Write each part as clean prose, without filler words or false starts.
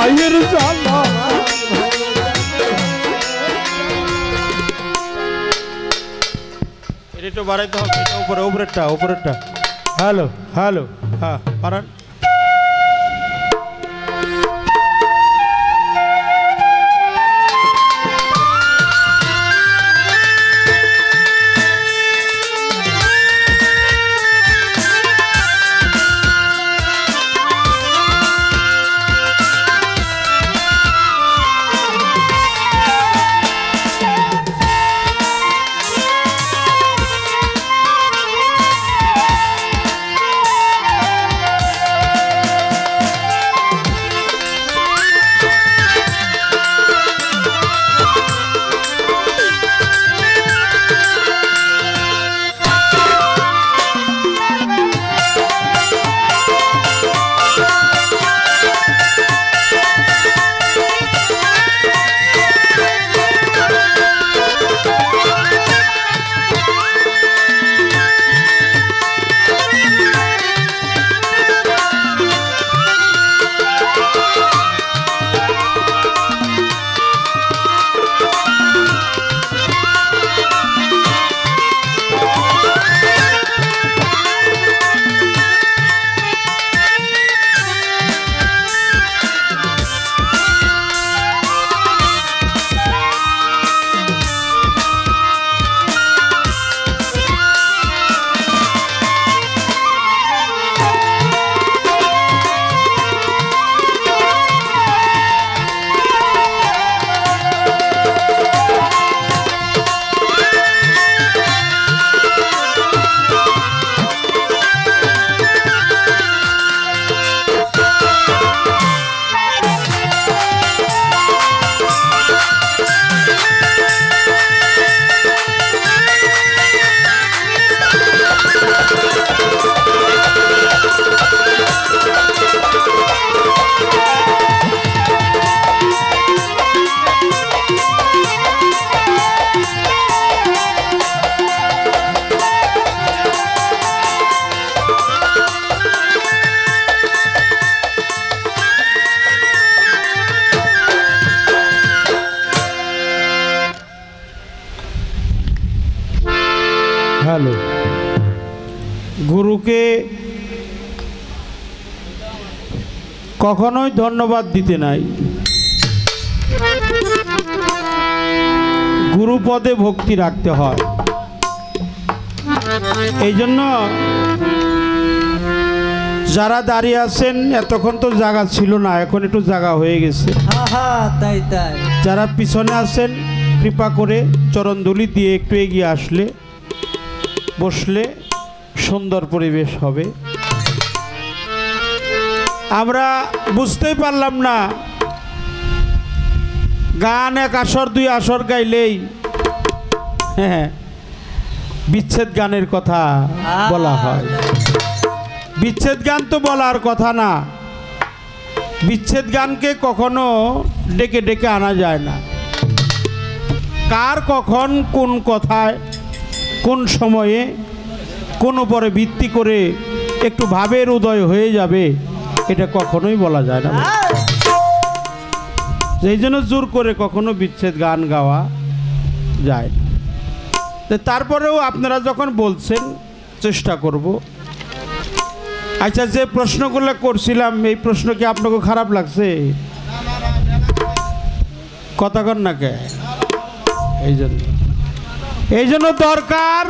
ভাইয়ের জ্বালা। এটা একটু বাড়াইতে হবে, এটা উপরে, উপরেরটা উপরেরটা। হ্যালো হ্যালো, হ্যাঁ পারান। হ্যালো, গুরুকে কখনোই ধন্যবাদ দিতে নাই, গুরু পদে ভক্তি রাখতে হয়। এই জন্য যারা দাঁড়িয়ে আছেন, এতক্ষণ তো জায়গা ছিল না, এখন একটু জায়গা হয়ে গেছে। তাই তাই যারা পিছনে আছেন কৃপা করে চরণধুলি দিয়ে একটু এগিয়ে আসলে বসলে সুন্দর পরিবেশ হবে। আমরা বুঝতেই পারলাম না, গান এক আসর দুই আসর গাইলেই হ্যাঁ বিচ্ছেদ গানের কথা বলা হয়। বিচ্ছেদ গান তো বলার কথা না, বিচ্ছেদ গানকে কখনো ডেকে ডেকে আনা যায় না। কার কখন কোন কথায় কোন সময়ে কোন উপরে ভিত্তি করে একটু ভাবের উদয় হয়ে যাবে, এটা কখনোই বলা যায় না। সেই জন্য জোর করে কখনো বিচ্ছেদ গান গাওয়া যায় না। তারপরেও আপনারা যখন বলছেন চেষ্টা করব। আচ্ছা, যে প্রশ্নগুলো করছিলাম এই প্রশ্ন কি আপনাকে খারাপ লাগছে? কথা কন না কে? এই জন্য দরকার,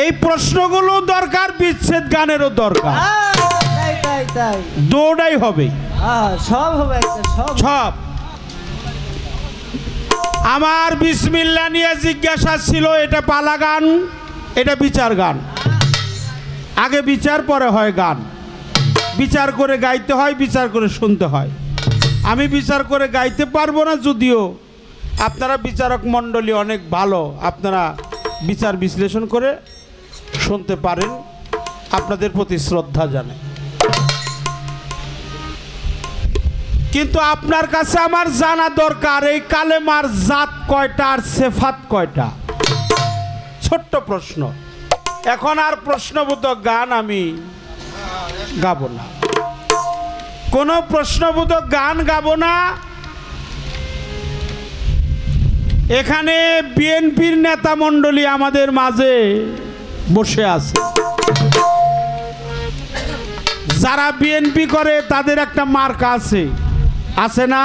এই প্রশ্নগুলো দরকার, বিচ্ছেদ গানেরও দরকার। দৌড়াই হবে, সব হবে, সব। আমার বিসমিল্লাহ নিয়ে জিজ্ঞাসা ছিল, এটা পালা গান, এটা বিচার গান। আগে বিচার পরে হয় গান। বিচার করে গাইতে হয়, বিচার করে শুনতে হয়। আমি বিচার করে গাইতে পারবো না, যদিও আপনারা বিচারক মণ্ডলী অনেক ভালো, আপনারা বিচার বিশ্লেষণ করে শুনতে পারেন, আপনাদের প্রতি শ্রদ্ধা জানাই। কিন্তু আপনার কাছে আমার জানা দরকার, এই কালেমার জাত কয়টা আর সেফাত কয়টা? ছোট্ট প্রশ্ন। এখন আর প্রশ্নবোধক গান আমি গাবো না। কোনো প্রশ্নবোধক গান গাবো না। এখানে বিএনপির নেতা মণ্ডলী আমাদের মাঝে বসে আছে। যারা বিএনপি করে তাদের একটা মার্কা আছে, আছে না?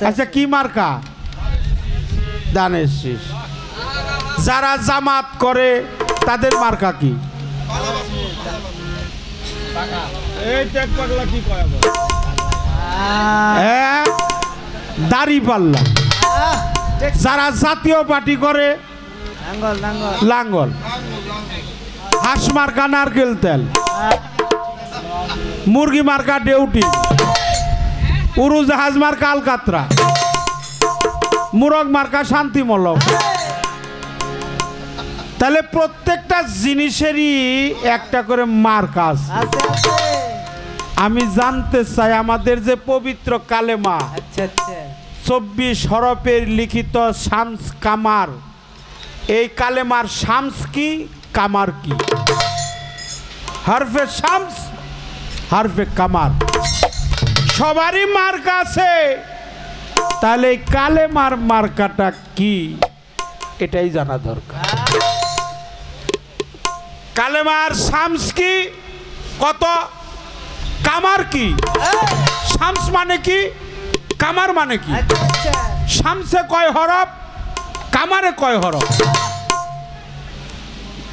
আচ্ছা, কি মার্কা? ধানের শীষ। যারা জামাত করে তাদের মার্কা কি? দাড়িপাল্লা। যারা জাতীয় পার্টি করে লাঙ্গল। হাঁস মার্কা নারকেল তেল, মুরগি মার্কা ডেউটি, উড়োজাহাজ মার্কা আলকাতরা, মুরগ মার্কা শান্তিমূলক। তাহলে প্রত্যেকটা জিনিসেরই একটা করে মার্কা আছে। আমি জানতে চাই আমাদের যে পবিত্র কালেমা 24 হরফের লিখিত শামস কামার, এই কালেমার শামস কি কামার কি? হরফে শামস, হরফে কামার, সবারই মার্কা আছে। তাহলে এই কালেমার মার্কাটা কি এটাই জানা দরকার। কালেমার শামস কি, কত, কামার কি? শামস মানে কি, কামার মানে কি? শামসে কয় হরফ, কামারে কয় হরফ?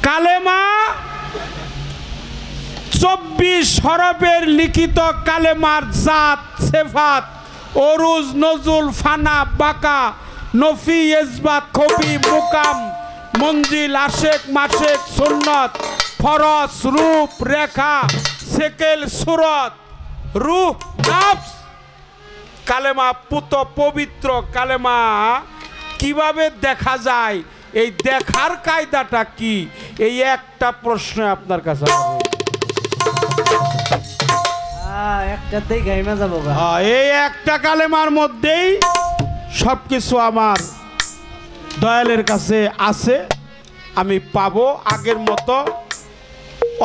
কালেমা 24 হরফের লিখিত কালেমার জাত, সেফাত, অরুজ, নজুল, ফানা, বাকা, নফি, ইসবাত, খবি, মুকাম, মঞ্জিল, আশেক, মাসেক, সুন্নত, ফরজ, রূপ, রেখা, সেকেল, সুরত, রূহ, নাফস। কালেমা পুত পবিত্র কালেমা কিভাবে দেখা যায়, এই দেখার কায়দাটা কি? এই একটা প্রশ্ন আপনার কাছে। এই একটা কালেমার মধ্যেই সবকিছু আমার দয়ালের কাছে আছে, আমি পাবো। আগের মতো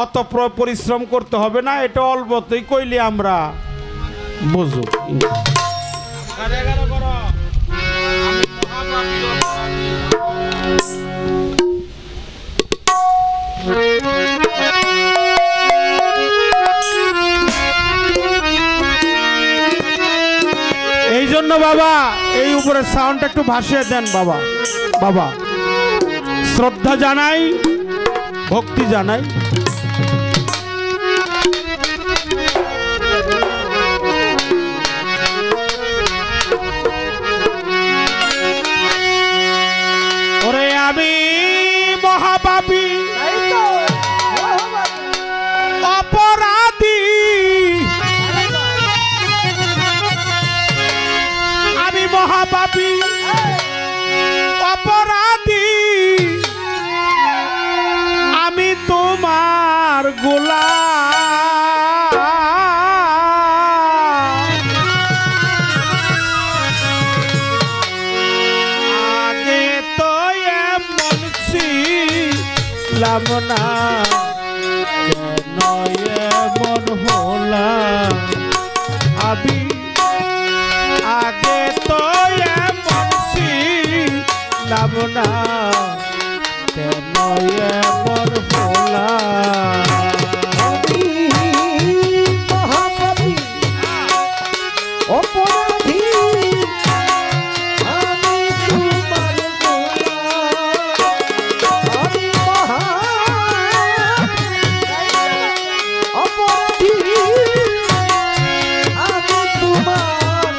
অত পরিশ্রম করতে হবে না, এটা অল্পতেই কইলে আমরা বুঝব। এই জন্য বাবা এই উপরে সাউন্ডটা একটু ভাসিয়ে দেন বাবা। বাবা শ্রদ্ধা জানাই, ভক্তি জানাই। ওরে আমি মহাপাপী অপরাধী, আমি মহাপাপী অপরাধী, আমি তোমার গোলাম। আগে তো এমন ছিলাম না, কেন এমন হলাম আমি? আগে তো এমন ছিলাম না, কেন এমন হলাম? অপরাধী আমি তোমার আমি মহা অপরাধী আমি তোমার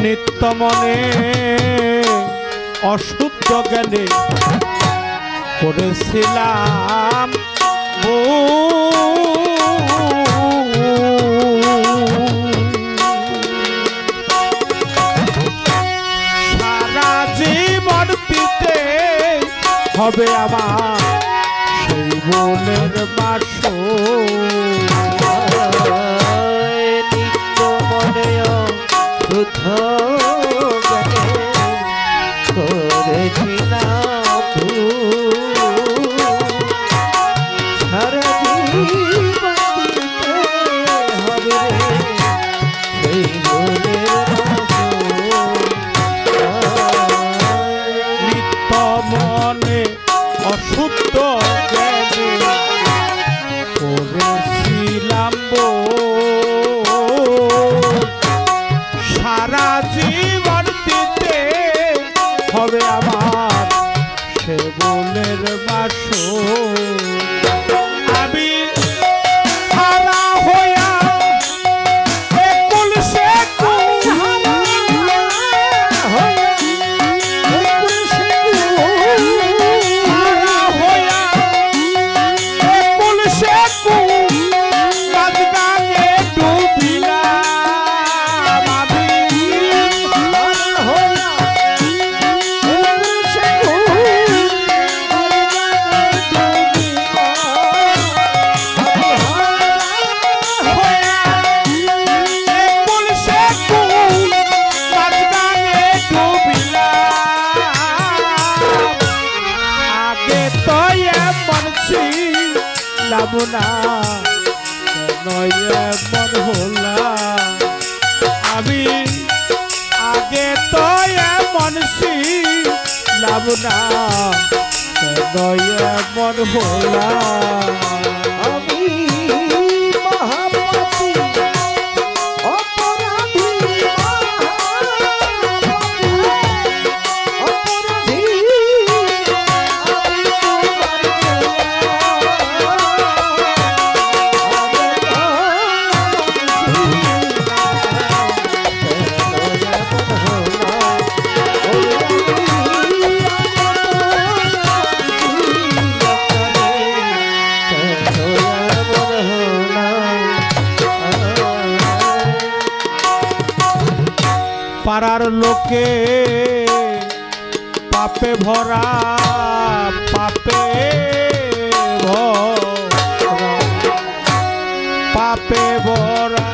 নিত্য মনে অশুদ্ধ জ্ঞানে করেছিলাম হবে আমার সেই মনের বাসর। নিত্য মনে শুদ্ধ করেছিলাম সারা জীবন দিতে হবে সেই মনের নিত্য মনে অশুদ্ধ জ্ঞানে করেছিলাম সারা জীবন দিতে হবে আমার সে মনের বাসর। আমি হারা হইয়া একুল সে না মন হলাম আমি আগে তো এমন ছিলাম না মন হলাম আমি মহাপাপী অপরাধী অপরাধী পাড়ার লোকে পাপে ভরা পাপে পাপে ভরা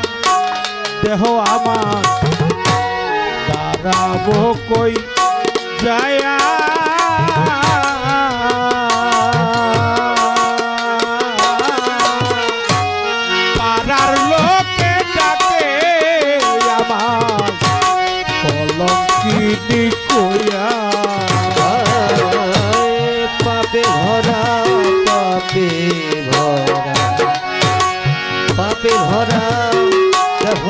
দেহ আমার দাঁড়াবো কই যায়া পাড়ার লোকে ডাকে আমার কলঙ্কিনী কইয়া পাপে ভরা পাপে ভরা পাপে ভরা দেহ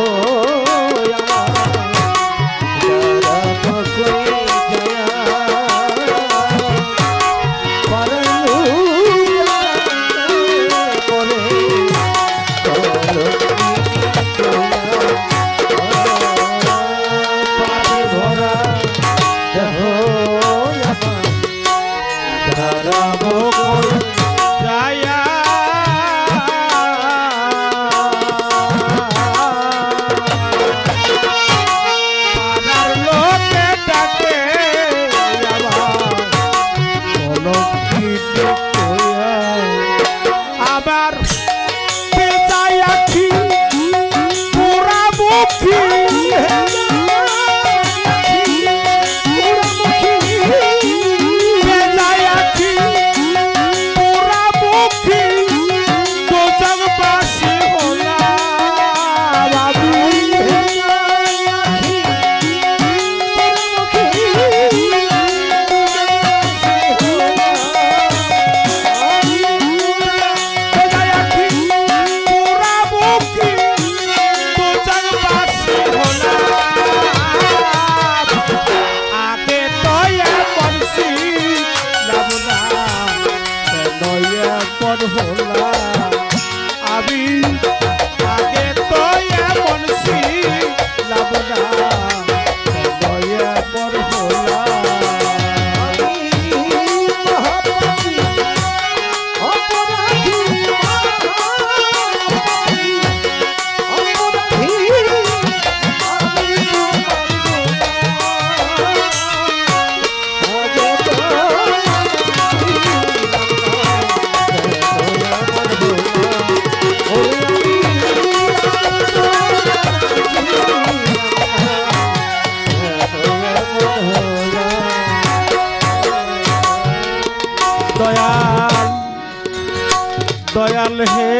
দয়াল হে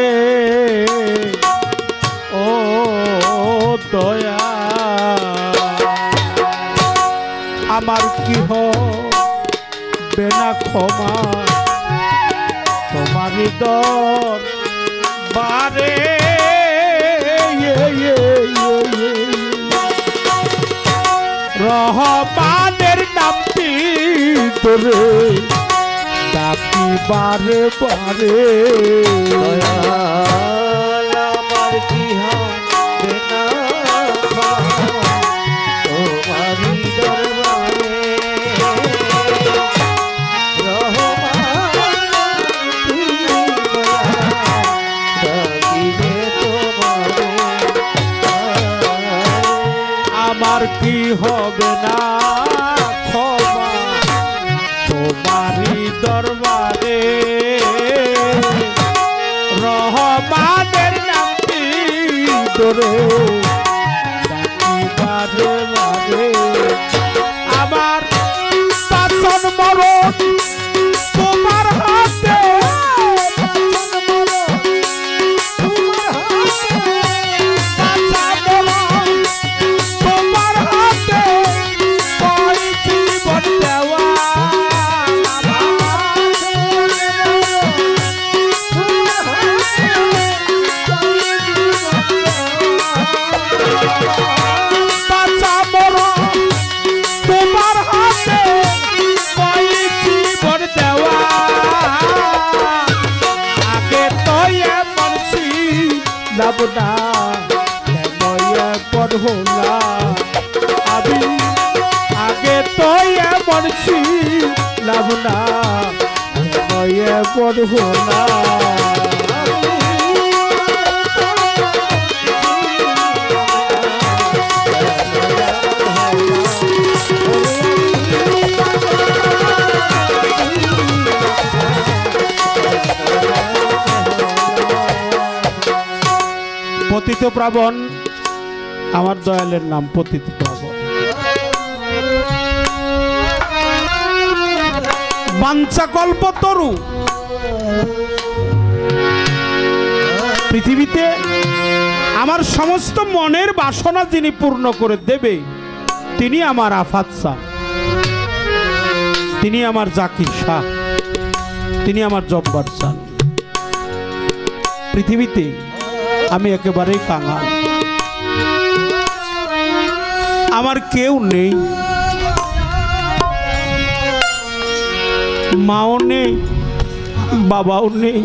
ও দয়া আমার কি হবে না ক্ষমা তোমারই দরবারে রহমানের নামটি তোরে ডাকি বারে বারে দয়াল আমার কি হবে না তোমারি দরবারে রহমান তুমি ডাকিবে তোমারে আমার কি হবে না ক্ষমা তোমারই দরবারে রহমানের নামটি তোরে ডাকি বারে বারে আমার শাসন মরণ তোমার হাতে তোমার হাতে কই জীবন দেওয়া বাঁচা মরণ তোমার হাতে কই জীবন দেওয়া আগে তো এমন ছিলাম না পড়ো না আমি আগে তো এমন ছিলাম না পড়ো না পতিত প্রাবণ আমার দয়ালের নাম পতিত প্রাবণ বাঞ্ছা কল্পতরু পৃথিবীতে আমার সমস্ত মনের বাসনা যিনি পূর্ণ করে দেবে তিনি আমার আফাত শাহ, তিনি আমার জাকির শাহ, তিনি আমার জব্বার শাহ। পৃথিবীতে আমি একেবারেই কাঙাল, আমার কেউ নেই, মাও নেই, বাবাও নেই,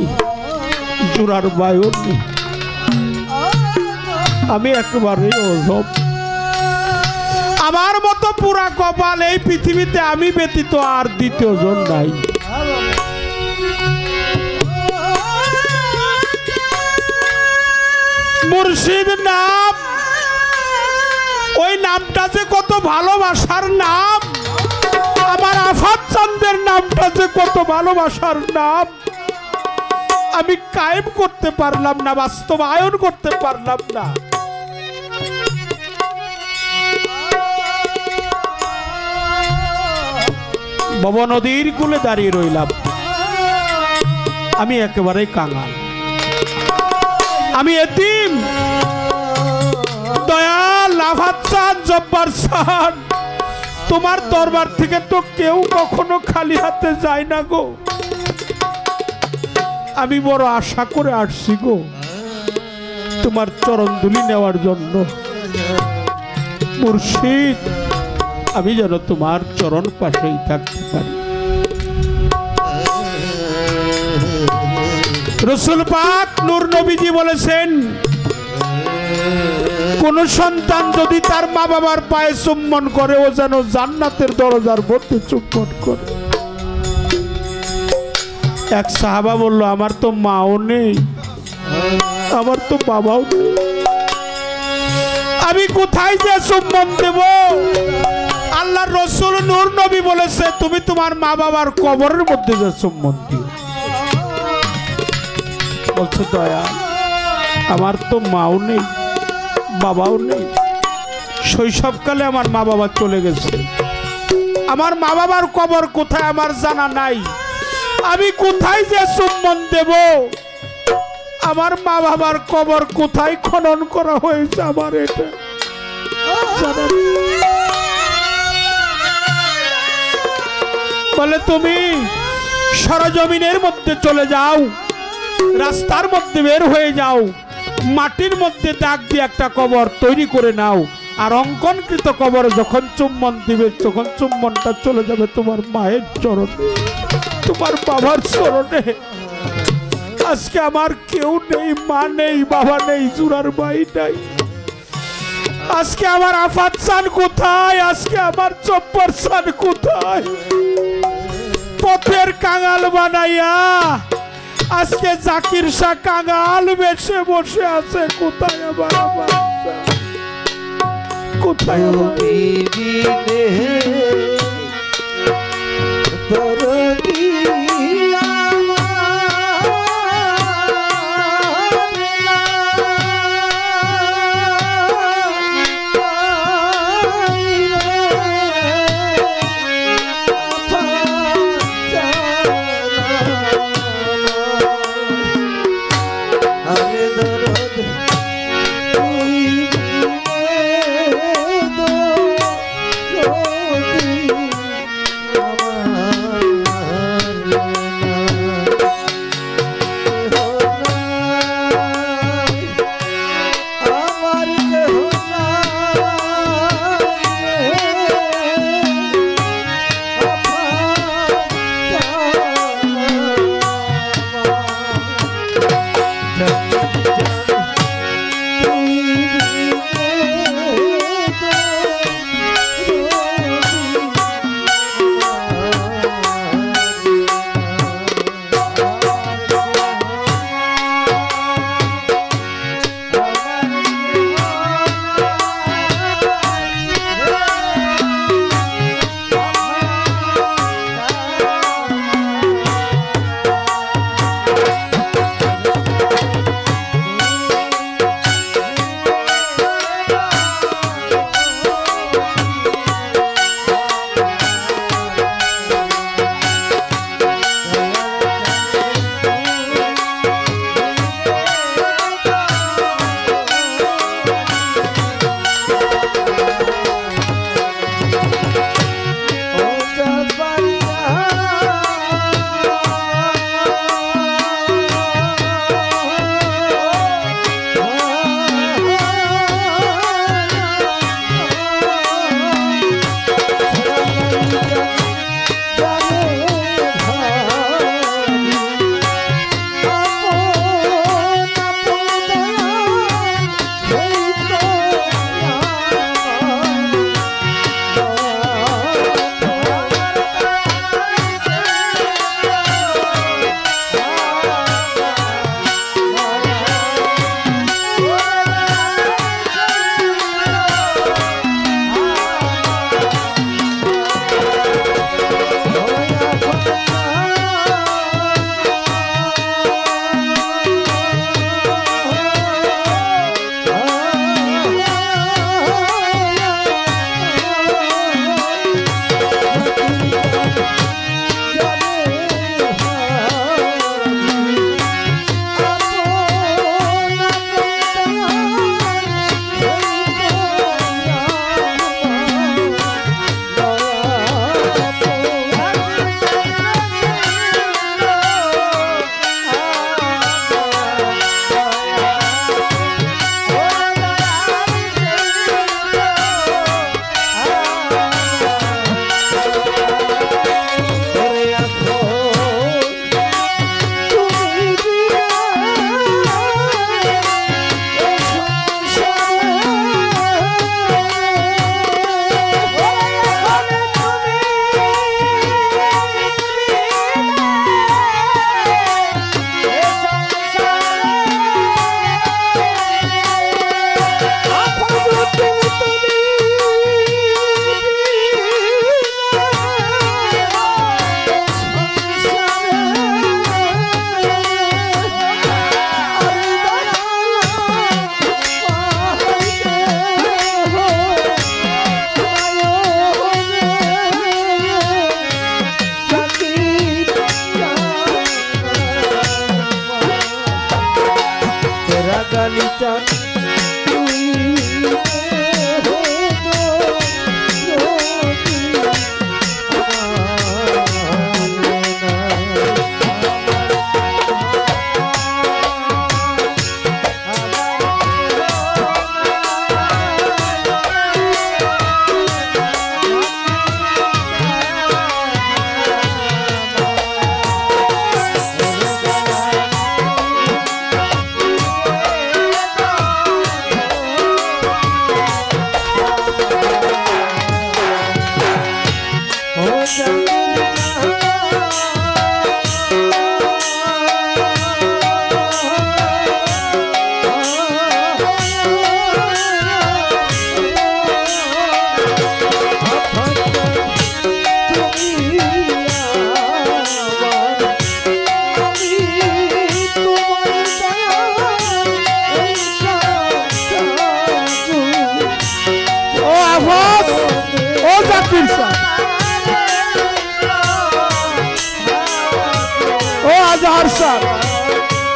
জোড়ার ভাইও নেই, আমি একেবারেই অসব। আমার মতো পুরা কপাল এই পৃথিবীতে আমি ব্যতীত আর দ্বিতীয় জন নাই। মুর্শিদ নাম, ওই নামটা যে কত ভালোবাসার নাম, আমার আফাত চাঁদের নামটা যে কত ভালোবাসার নাম, আমি কায়েম করতে পারলাম না, বাস্তবায়ন করতে পারলাম না। ভব নদীর কূলে দাঁড়িয়ে রইলাম, আমি একেবারে কাঙাল, আমি এতিম। দয়াল আফাত চাঁদ জব্বার চাঁদ, তোমার দরবার থেকে তো কেউ কখনো খালি হাতে যায় না গো। আমি বড় আশা করে আসছি গো তোমার চরণ ধুলি নেওয়ার জন্য। মুর্শিদ, আমি যেন তোমার চরণ পাশেই থাকতে পারি। রসুল পাক নূর নবীজি বলেছেন, কোন সন্তান যদি তার মা বাবার পায়ে চুম্বন করে ও যেন জান্নাতের দরজার মধ্যে চুম্বন করে। এক সাহাবা বলল, আমার তো মাও নেই, আমার তো বাবাও নেই, আমি কোথায় যে চুম্বন দেব? আল্লাহর রসুল নূর নবী বলেছে, তুমি তোমার মা বাবার কবরের মধ্যে যে চুম্বন দিও। বলছে, দয়া আমার তো মাও নেই, বাবাও নেই, শৈশবকালে আমার মা বাবা চলে গেছে, আমার মা বাবার কবর কোথায় আমার জানা নাই, আমি কোথায় যে চুম্বন দেব? আমার মা বাবার কবর কোথায় খনন করা হয়েছে আমার এটা জানেন? বলে তুমি সরজমিনের মধ্যে চলে যাও, রাস্তার মধ্যে বের হয়ে যাও, মাটির মধ্যে দাগ দিয়ে একটা কবর তৈরি করে নাও, আর অঙ্কনকৃত কবর যখন চুম্বন দিবে তখন চুম্বনটা চলে যাবে তোমার মায়ের চরণে, তোমার বাবার চরণে। আজকে আমার কেউ নেই, মা নেই, বাবা নেই, জুরার ভাই নাই। আজকে আমার আফাত সান কোথায়? আজকে আমার চপ্পর সান কোথায়? পথের কাঙাল বানাইয়া আজকে জাকির শাহ কাঙাল বেশে বসে আছে। কোথায় আমার আফাত সান? কোথায় আমার?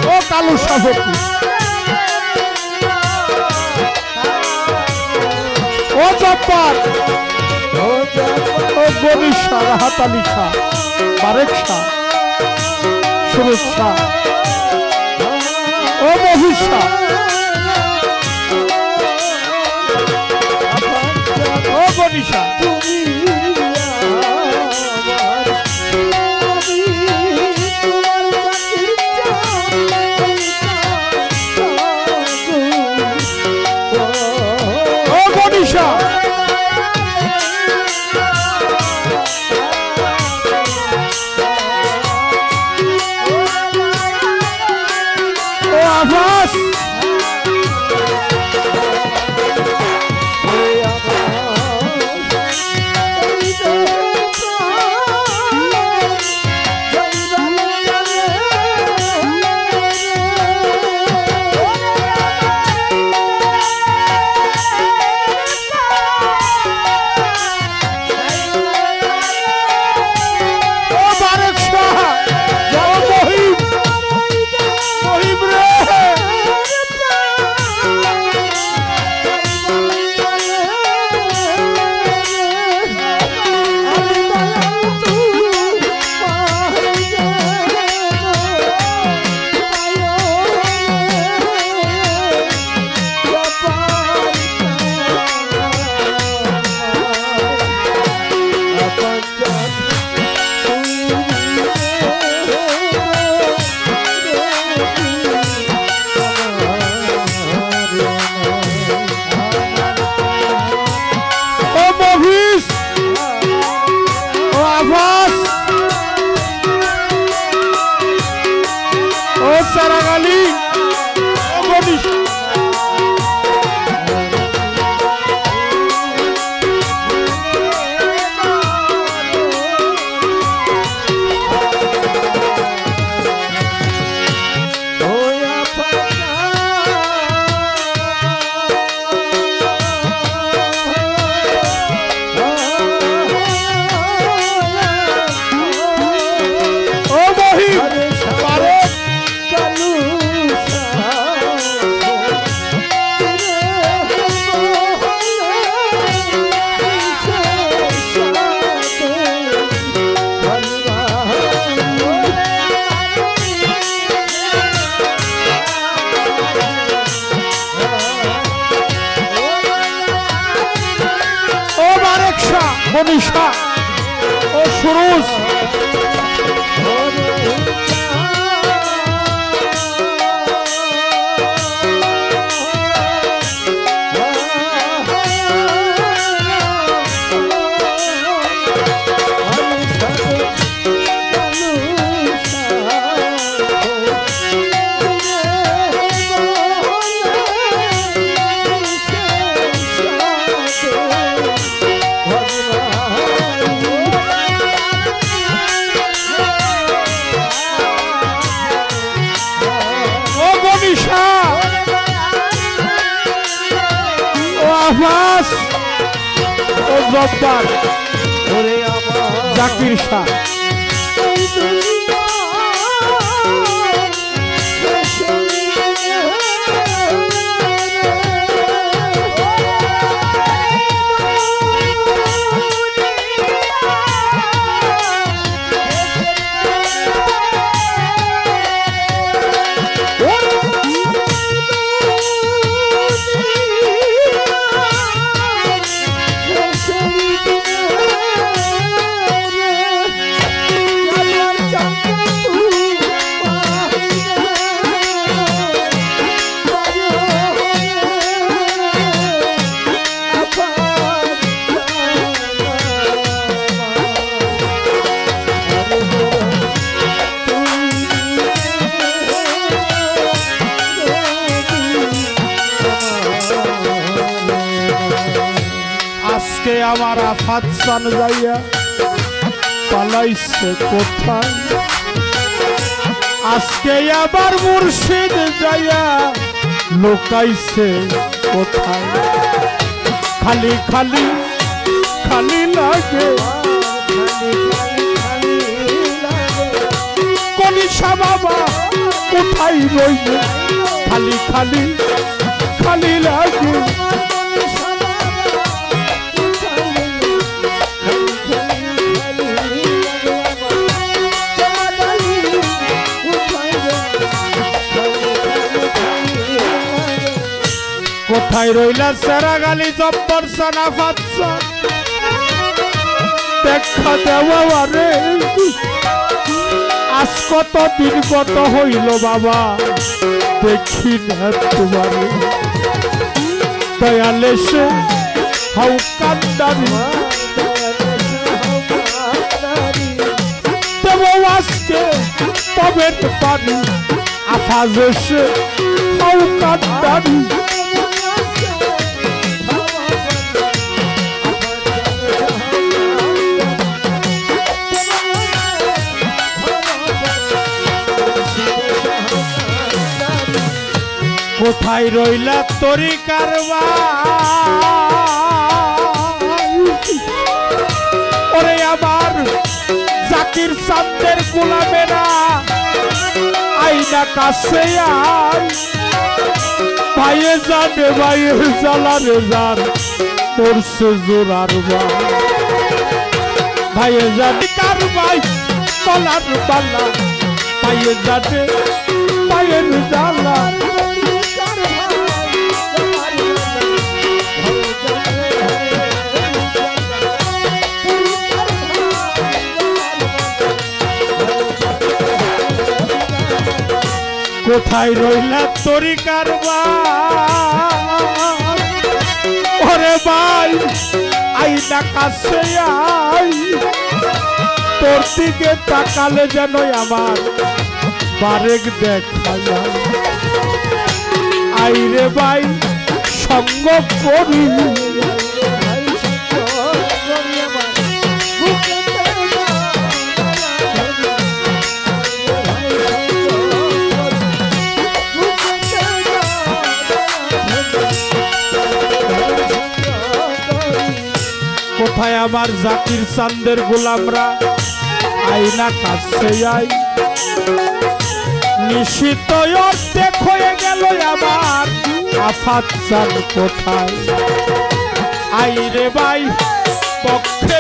ও কালু সাফকি ও জব্বার ও গণিশ শাহ রাহাত আলী শাহ বারেক শাহ সুরজ শাহ ও মহিষ শাহ ও গণিশা মনীষা ও সুরজ ও জব্বার জাকির শাহ আফাত সান যাইয়া পালাইছে কোথায় আজকে আবার মুর্শিদ যাইয়া লুকাইছে কোথায় খালি খালি খালি লাগে কলিশা বাবা কোথায় রইলে খালি খালি খালি লাগে কোথায় রইলা সারা গালি জব্বর সানা ফাতসা দেখা দেওয়া রে আজ কত দিন কত হইল বাবা দেখি না তোমার দয়ালে সে হাউ কান্দারি দেব আজকে তবে পারি আফাজ সে হাউ কান্দারি কোথায় রইলা তরি কারবার ওরে আবার জাকির চাঁদের গোলামেরা আইনা কাছে আয় ভাইয়ে জানে ভাইয়ে জ্বালারে যার পড়ছে জোরার ভাইয়ে জানে কার ভাই কলার বালা ভাইয়ে জানে ভাইয়ের জ্বালা কোথায় রইলা তরি কারবার ওরে ভাই আইনা কাছে আই তোর দিকে তাকালে যেন আমার বারেক দেখা যায় আইরে ভাই সঙ্গ করি কোথায় আমার জাকির চাঁদের গোলামরা আইনা কাছে আই নিশিত অর্ধেক হয়ে গেল আমার আফাত চান কোথায় আইরে ভাই পক্ষে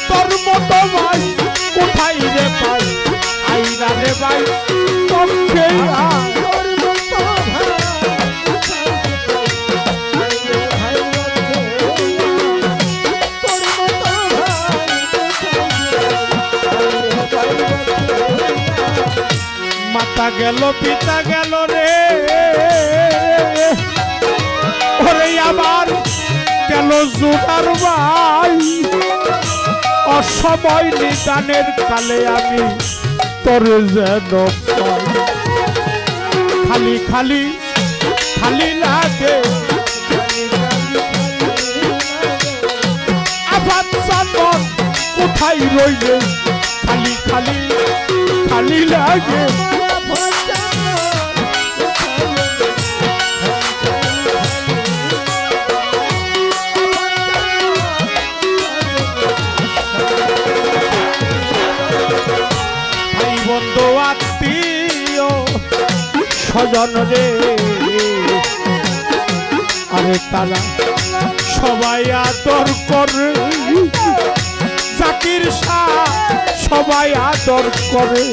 তোর মতো ভাই কোথায় রে পাই আইরা রে ভাই পক্ষে মাতা গেল পিতা গেল রে ওরে আবার গেল জোগার ভাই অসময় নিদানের কালে আমি তোরে যেন খালি খালি খালি লাগে আবার চাঁদন কোথায় রইলে খালি খালি খালি লাগে ভাই বন্ধু আত্মীয় স্বজন রে আরে তারা সবাই আদর করে জাকির শাহ সবাই আদর করে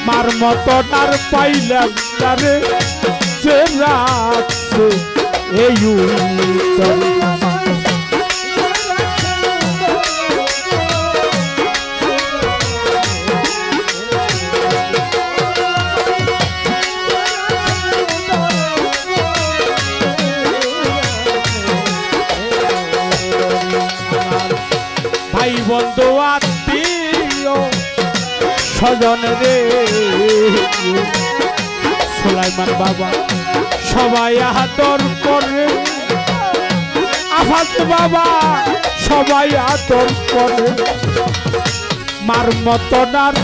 মার মতো তার পাইলাম তারে যে রাখছে এই ভাই বন্ধু আত্মীয় স্বজন রে সুলাইমান বাবা সবাই আদর করে আফাত বাবা সবাই আদর করে মার মতন আর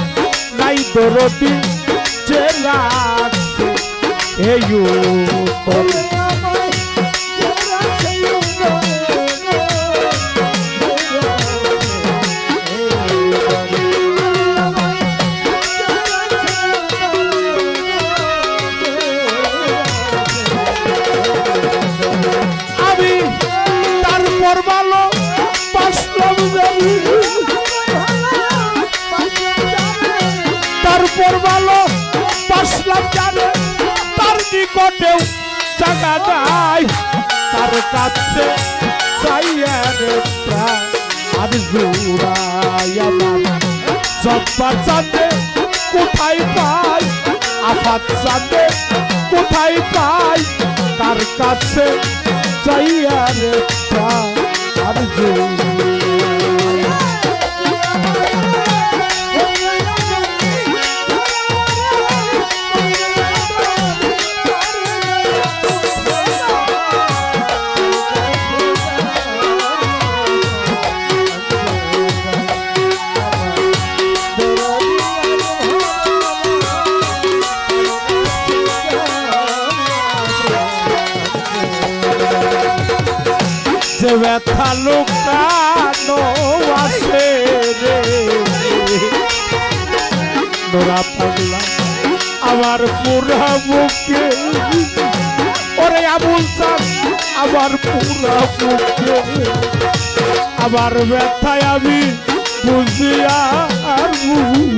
নাই দরদি যে রাখছে এই উতরে তারপর ভালো পাশলাম জানে তার নিকটেও জায়গা নাই তার কাছে চাইয়া রে প্রাণ আর জোড়াই আমার জব্বার চাঁদে কোথায় পাই আফাত চাঁদে কোথায় পাই তার কাছে চাইয়া রে প্রাণ আর জোড়াই যে ব্যথা লুকানো আছে রে নোরা পাগলা আমার পুরা বুকে ওরে আবুল চাঁদ আমার পুরা বুকে আমার ব্যথায় আমি বুঝি আর বুঝি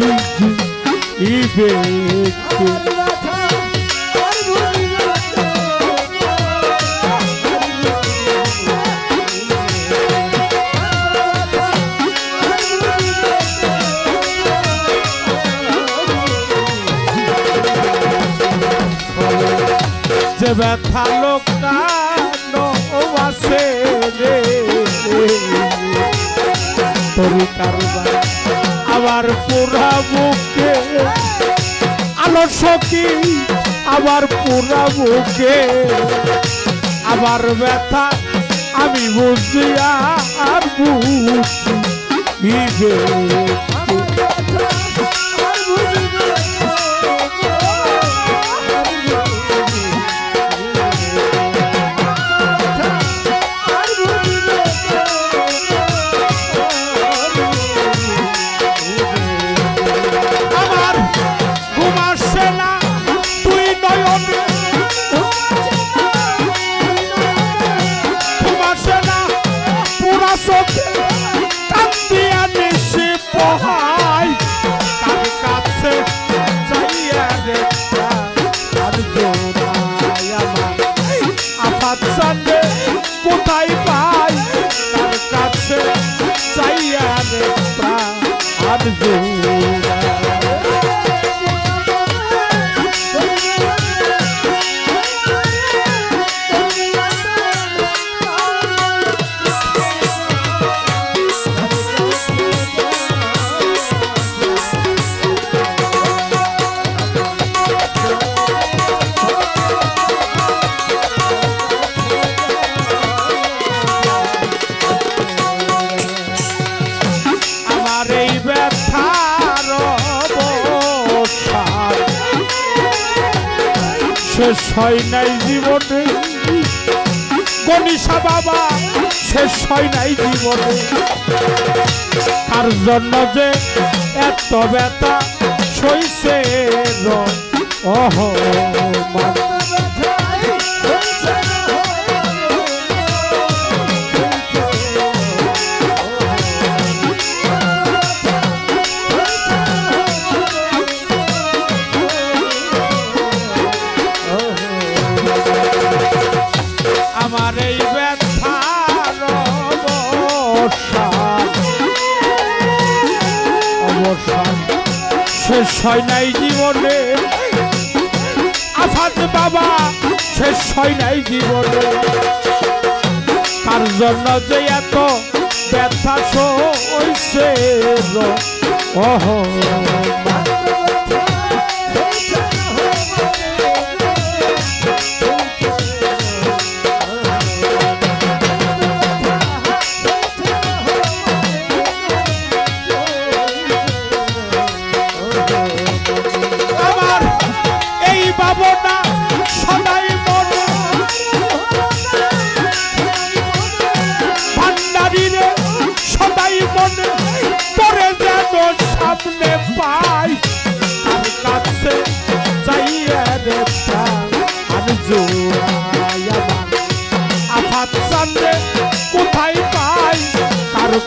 যে ব্যথা লোকানো আছে রে তোর কারবার আবার পুরা বুকে আলো সখী আবার পুরা বুকে আবার ব্যথা আমি বুঝি আর বুঝি কোথায় পাই তার কাছে চাইয়া রে প্রাণ আর শেষ হয় নাই জীবনে গণিসা বাবা শেষ হয় নাই জীবনে তার জন্য যে এত ব্যথা সইছে ওহ আমার এই ব্যথার অবসান শেষ হয় নাই জীবনে আফাত বাবা শেষ হয় নাই জীবনে তার জন্য যে এত ব্যথা সইছে ওহ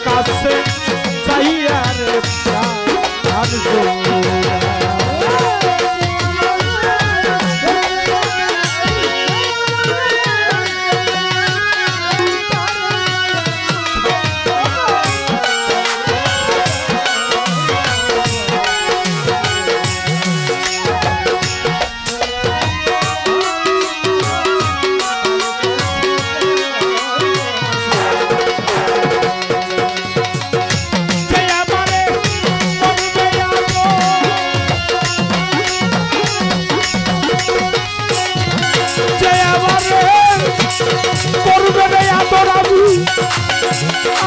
কাছে চাইয়া রে প্রাণ জোড়া।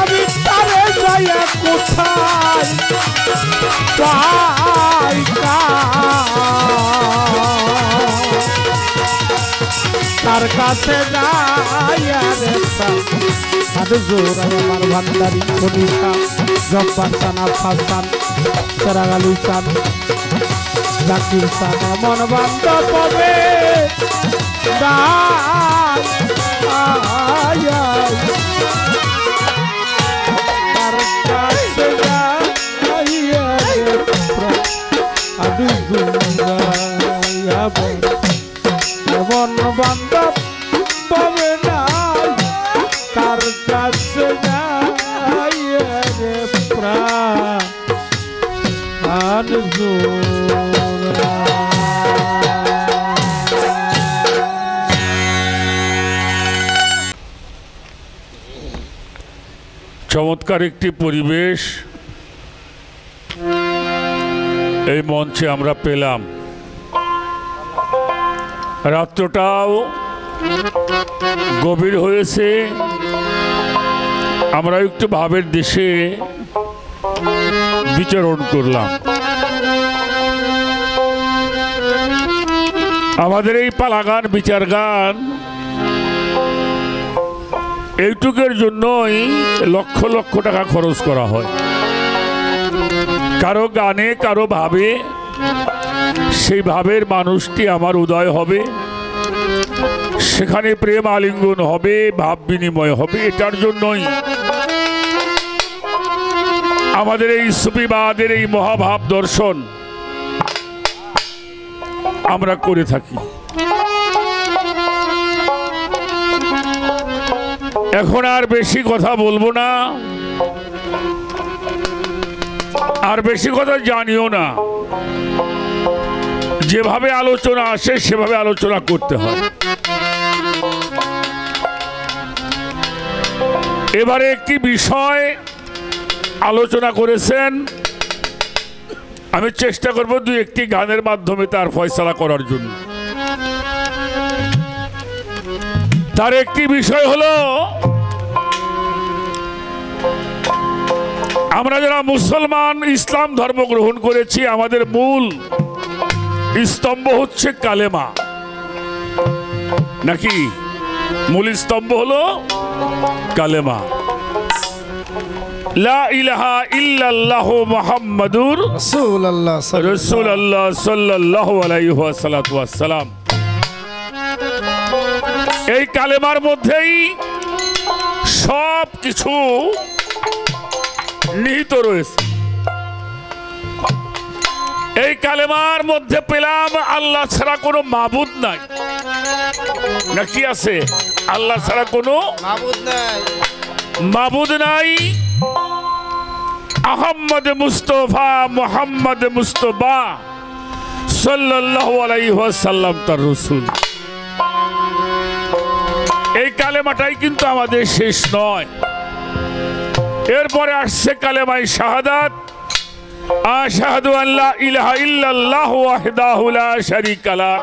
আমি তারে যাইয়া কোথায় পাই তার কাছে যাইয়া রে প্রাণ জোড়া। আমার ভান্ডারি কনিকা জব্বার চানা ফাসান সেরাগালি চান জাকির চান মন বান্ধব হবে তার কাছে যাইয়া রে প্রাণ জোড়া। মন বান্ধব পাবে না তার কাছে যাইয়া রে প্রাণ জোড়া। চমৎকার একটি পরিবেশ এই মঞ্চে আমরা পেলাম। রাত্রটাও গভীর হয়েছে, আমরা একটু ভাবের দেশে বিচরণ করলাম। আমাদের এই পালা গান বিচার গান এইটুকের জন্যই লক্ষ লক্ষ টাকা খরচ করা হয়। কারো গানে কারো ভাবে, সেই ভাবের মানুষটি আমার উদয় হবে, সেখানে প্রেম আলিঙ্গন হবে, ভাব বিনিময় হবে। এটার জন্যই আমাদের এই সুফিবাদের এই মহাভাব দর্শন আমরা করে থাকি। এখন আর বেশি কথা বলবো না, আর বেশি কথা জানিও না। যেভাবে আলোচনা আসে সেভাবে আলোচনা করতে হয়। এবারে একটি বিষয় আলোচনা করেছেন, আমি চেষ্টা করব দুই একটি গানের মাধ্যমে তার ফয়সালা করার জন্য। তার একটি বিষয় হলো, আমরা যারা মুসলমান ইসলাম ধর্ম গ্রহণ করেছি, আমাদের মূল স্তম্ভ হচ্ছে কালেমা, নাকি? মূল স্তম্ভ হলো কালেমা, লা ইলাহা ইল্লাল্লাহ মুহাম্মাদুর রাসূলুল্লাহ সাল্লাল্লাহু আলাইহি ওয়াসাল্লাম। এই কালেমার মধ্যেই সব কিছু নিহিত রয়েছে। এই কালেমার মধ্যে পেলাম আল্লাহ ছাড়া কোনো মাবুদ নাই, নাকি আছে? আল্লাহ ছাড়া কোনো মাবুদ নাই। আহমদ মুস্তফা মুহাম্মদ মুস্তফা সাল্লাল্লাহু আলাইহি ওয়াসাল্লাম তার রাসূল। এই কালেমাটাই কিন্তু আমাদের শেষ নয়, এরপরে আসছে কালেমায়ে শাহাদাত, আশহাদু আল্লা ইলাহা ইল্লাল্লাহু ওয়াহদাহু লা শারীকা লাহ,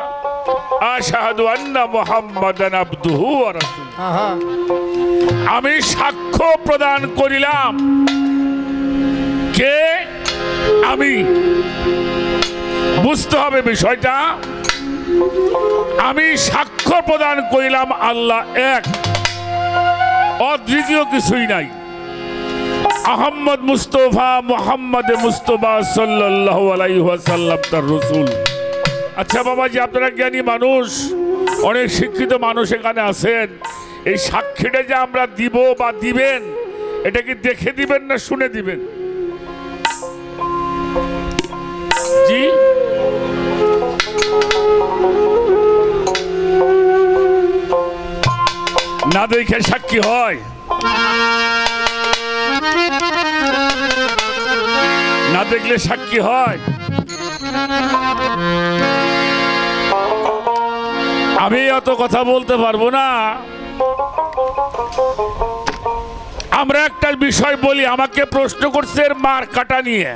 আশহাদু আন্না মুহাম্মাদান আবদুহু ওয়া রাসূলুহু। আমি সাক্ষ্য প্রদান করিলাম, কে? আমি। বুঝতে হবে বিষয়টা। আমি সাক্ষ্য প্রদান করিলাম আল্লাহ এক, অদ্বিতীয় কিছুই নাই। আহমদ মুস্তফা মুহাম্মদ মুস্তফা সাল্লাল্লাহু আলাইহি ওয়াসাল্লাম তার রাসূল। আচ্ছা বাবাজি, আপনারা জ্ঞানী মানুষ, অনেক শিক্ষিত মানুষ এখানে আছেন, এই সাক্ষীটা যে আমরা দিব বা দিবেন, এটা কি দেখে দিবেন না শুনে দিবেন? জি, না দেখে সাক্ষী হয়? না দেখলে সাক্ষী হয়? আমি অত কথা বলতে পারবো না। আমরা একটা বিষয় বলি, আমাকে প্রশ্ন করছে এর মার্কাটা নিয়ে।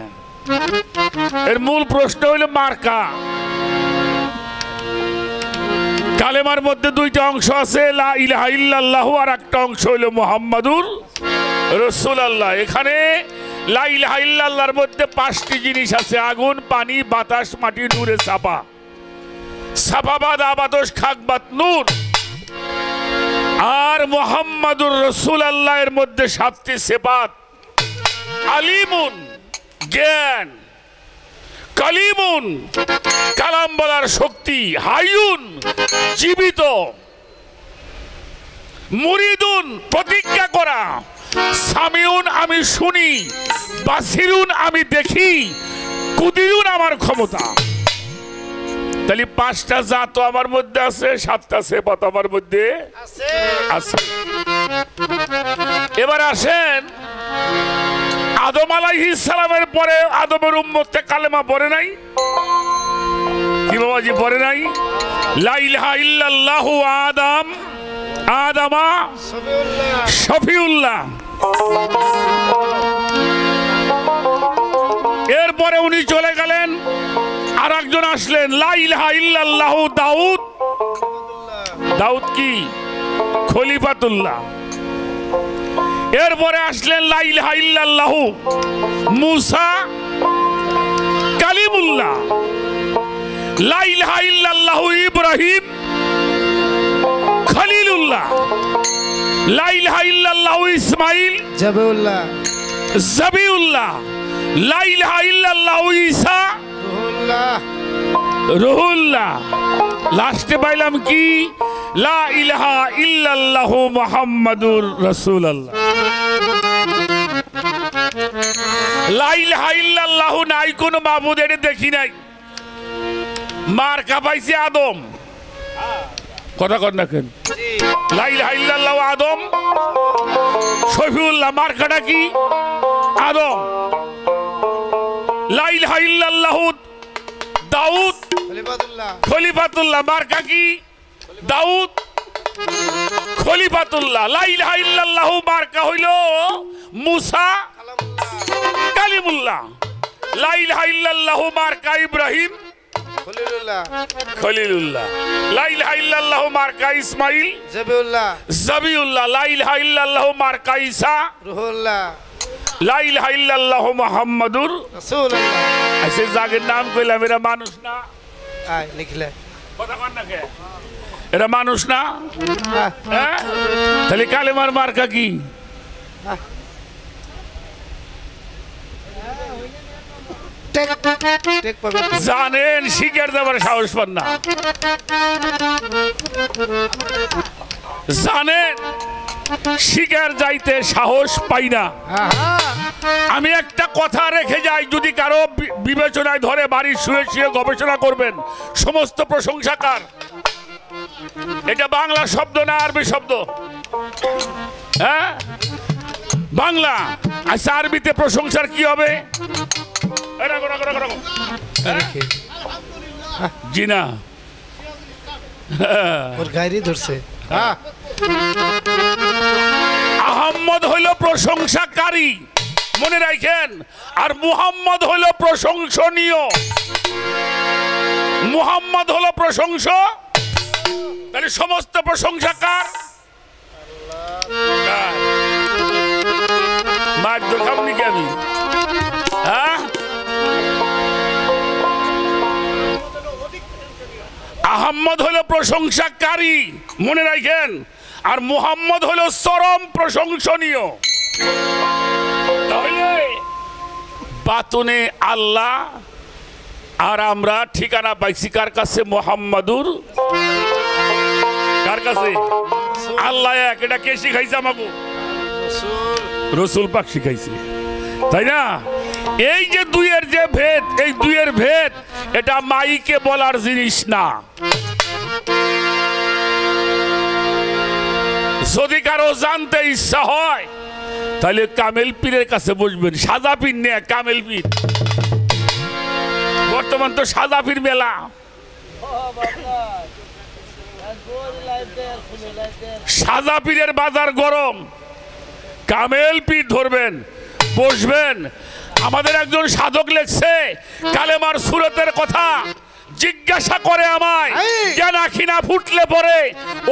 এর মূল প্রশ্ন হইল মার্কা। কালেমার মধ্যে দুইটা অংশ আছে, লা ইলাহা ইল্লাল্লাহু, আর একটা অংশ হইল মুহাম্মাদুর রাসূলুল্লাহ। এখানে লা ইলাহা ইল্লাল্লাহর মধ্যে 5টি জিনিস আছে: আগুন, পানি, বাতাস, মাটি, নূরে চাপা। সাফাবাদ, আবাদস, খাকবাত, নূর। আর মুহাম্মাদুর রাসূলুল্লাহ এর মধ্যে 7টি সিফাত: আলিমুন, জ্ঞান; কালিমুন, কালাম বলার শক্তি; হাইয়ুন, জীবিত; মুরিদুন, প্রতিজ্ঞা করা; সামিউন, আমি শুনি; বাসিরুন, আমি দেখি; কুদিরুন, আমার ক্ষমতা। তাহলে 5টা জাত আমার মধ্যে আছে, 7টা সিফাত আমার মধ্যে আছে। এবার আসেন, আদম আলাইহিস সালামের পরে আদমের উম্মতে কালেমা পড়ে নাই? কি বাবাজি পড়ে নাই? লা ইলাহা ইল্লাল্লাহু আদম, আদামা শফিউল্লাহ। এরপরে উনি চলে গেলেন, আর একজন আসলেন, লা ইলাহা ইল্লাল্লাহু দাউদ। দাউদ কি? খলিফাতুল্লাহ। এরপরে আসলেন লা ইলাহা ইল্লাল্লাহু মুসা, কালিমুল্লাহ। লা ইলাহা ইল্লাল্লাহু ইব্রাহিম, খলিলুল্লাহ। লা ইলাহা ইল্লাল্লাহু ইসমাইল, জাবিউল্লাহ। লা ইলাহা ইল্লাল্লাহু ঈসা, রুহুল্লাহ। লাস্টে পাইলাম কি? লা ইলাহা ইল্লাল্লাহু মুহাম্মাদুর রাসূলুল্লাহ। লা ইলাহা ইল্লাল্লাহু নাই কোন মাবুদ, এটা দেখি নাই। মার্কা পাইছে আদম। কথা কর না কেন? লা ইলাহা ইল্লাল্লাহু আদম, শফিউল্লাহ। মার্কাটা কি? আদম। লা ইলাহা ইল্লাল্লাহু দাউদ, খলিফাতুল্লাহ। মার্কা কি? দাউদ, খলিফাতুল্লাহ। লা ইলাহা ইল্লাল্লাহু মার্কা হইল মুসা, কালিমুল্লাহ। লা ইলাহা ইল্লাল্লাহু মার্কা ইব্রাহিম, খলিলুল্লাহ। লা ইলাহা ইল্লাল্লাহু মার্কা ইসমাইল, জাবিউল্লাহ। লা ইলাহা ইল্লাল্লাহু মার্কা ঈসা, রুহুল্লাহ। লা ইলাহা ইল্লাল্লাহু মুহাম্মাদুর রাসূলুল্লাহ। ऐसे জাগের নাম কইলাম, এরা মানুষ না? লিখলে কথা কন না কে? এরা মানুষ না? হ্যাঁ, তাহলে কালেমার মার্কা কি? জানেন, শিকার দেবার সাহস পান না। জানেন, শিকার যাইতে সাহস পাই না। আমি একটা কথা রেখে যাই, যদি কারো বিবেচনায় ধরে বাড়ি শুয়ে শুয়ে গবেষণা করবেন। সমস্ত প্রশংসাকার। এটা বাংলা শব্দ না আরবি শব্দ? হ্যাঁ, বাংলা। আচ্ছা, আরবিতে প্রশংসার কি হবে? জি না, ওর গায়রি ধরছে। আহম্মদ হইল প্রশংসাকারী, মনে রাখেন। আর মুহাম্মদ হইল প্রশংসনীয়। মুহাম্মদ হলো প্রশংস, তাহলে সমস্ত প্রশংসাকার। মার দেখাবনি কি আমি? হ্যাঁ, আহম্মদ হলো প্রশংসাকারী, মনে রাখেন। আর মুহাম্মদ হলো চরম প্রশংসনীয়। তাহলে বাতুনে আল্লাহ, আর আমরা ঠিকানা পাইছি কার কাছে? মুহাম্মাদুর। কার কাছে? আল্লাহ এক। এটা কে শিখাইছে আমাকে? রসুল পাক শিখাইছে, তাই না? এই যে দুইয়ের যে ভেদ, এই দুইয়ের ভেদ এটা মাইকে বলার জিনিস না। যদি কারো জানতে ইচ্ছা হয় তাহলে কামেল পীরের কাছে বসবেন। সাজা পীর নিয়ে কামেল পীর, বর্তমান তো সাজা পীর মেলা। সাজা পীরের বাজার গরম, কামেল পীর ধরবেন, বসবেন। আমাদের একজন সাধক লেখছে কালেমার সুরতের কথা, জিজ্ঞাসা করে আমায় কেন আখিনা ফুটলে পরে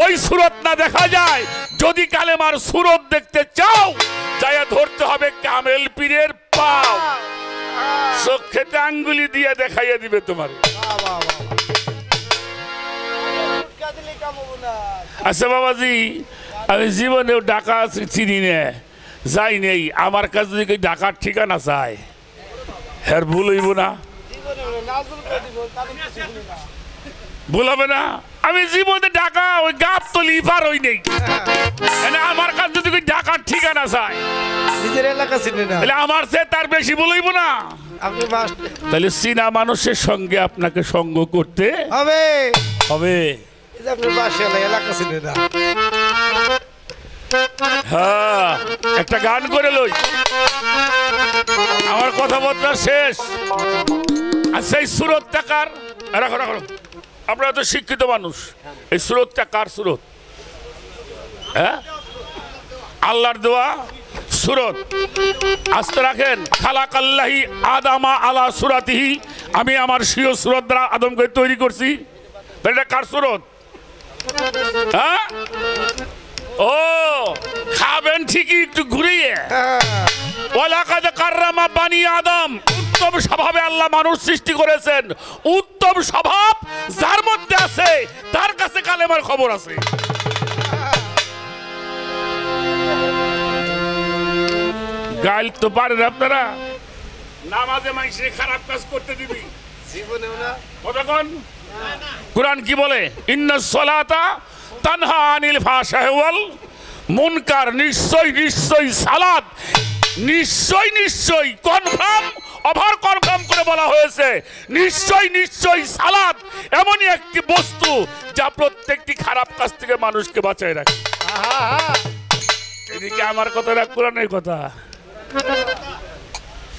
ওই সুরত না দেখা যায়। যদি কালেমার সুরত দেখতে চাও যায়া ধরতে হবে কামেল পীরের পাও, চোখেতে আঙ্গুলি দিয়ে দেখাইয়া দিবে তোমার। আচ্ছা বাবাজি, আমি জীবনেও ঢাকা চিনি না, যাই নেই। আমার কাছে যদি ঢাকার ঠিকানা চায় হ্যাঁ ভুল হইব না, ভুল হবে না। আমি জীবনে ঢাকা ওই গাপ তো লিভার হই নেই, আমার কাছে যদি ঢাকার ঠিকানা চায় নিজের এলাকা চিনে না, তাহলে আমার চেয়ে তার বেশি ভুল হইব না। আপনি তাহলে চীনা মানুষের সঙ্গে আপনাকে সঙ্গ করতে হবে হবে। আপনার বাসা এলাকা চিনে না। হ্যাঁ, একটা গান করে লই, আমার কথাবার্তা শেষ। আচ্ছা, এই সুরতটা কার? রাখো রাখো, আপনারা তো শিক্ষিত মানুষ। এই সুরতটা কার সুরত? হ্যাঁ, আল্লাহর দেওয়া সুরত। আস্তে রাখেন, খালাকাল্লাহি আদামা আলা সুরাতিহি, আমি আমার স্বীয় সুরত দ্বারা আদমকে তৈরি করছি। এটা কার সুরত? হ্যাঁ, ও খাবেন ঠিকই, একটু ঘুরিয়ে। ওয়ালাকাদ কাররামা বানি আদম, উত্তম স্বভাবে আল্লাহ মানুষ সৃষ্টি করেছেন। উত্তম স্বভাব যার মধ্যে আছে তার কাছে কালেমার খবর আছে। গাইল তো পারেন আপনারা, নামাজে মানুষে খারাপ কাজ করতে দিবি জীবনেও না। কতক্ষণ কুরআন কি বলে? ইন্নাস সালাতা তানহা আনিল ফাহশাই ওয়াল মুনকার। নিশ্চয় নিশ্চয় সালাত, নিশ্চয় নিশ্চয় কনফার্ম, ওভার কনফার্ম করে বলা হয়েছে, নিশ্চয় নিশ্চয় সালাত এমনই একটি বস্তু যা প্রত্যেকটি খারাপ কাজ থেকে মানুষকে বাঁচায় রাখে। এদিকে আমার কথা না কোরআনের কথা।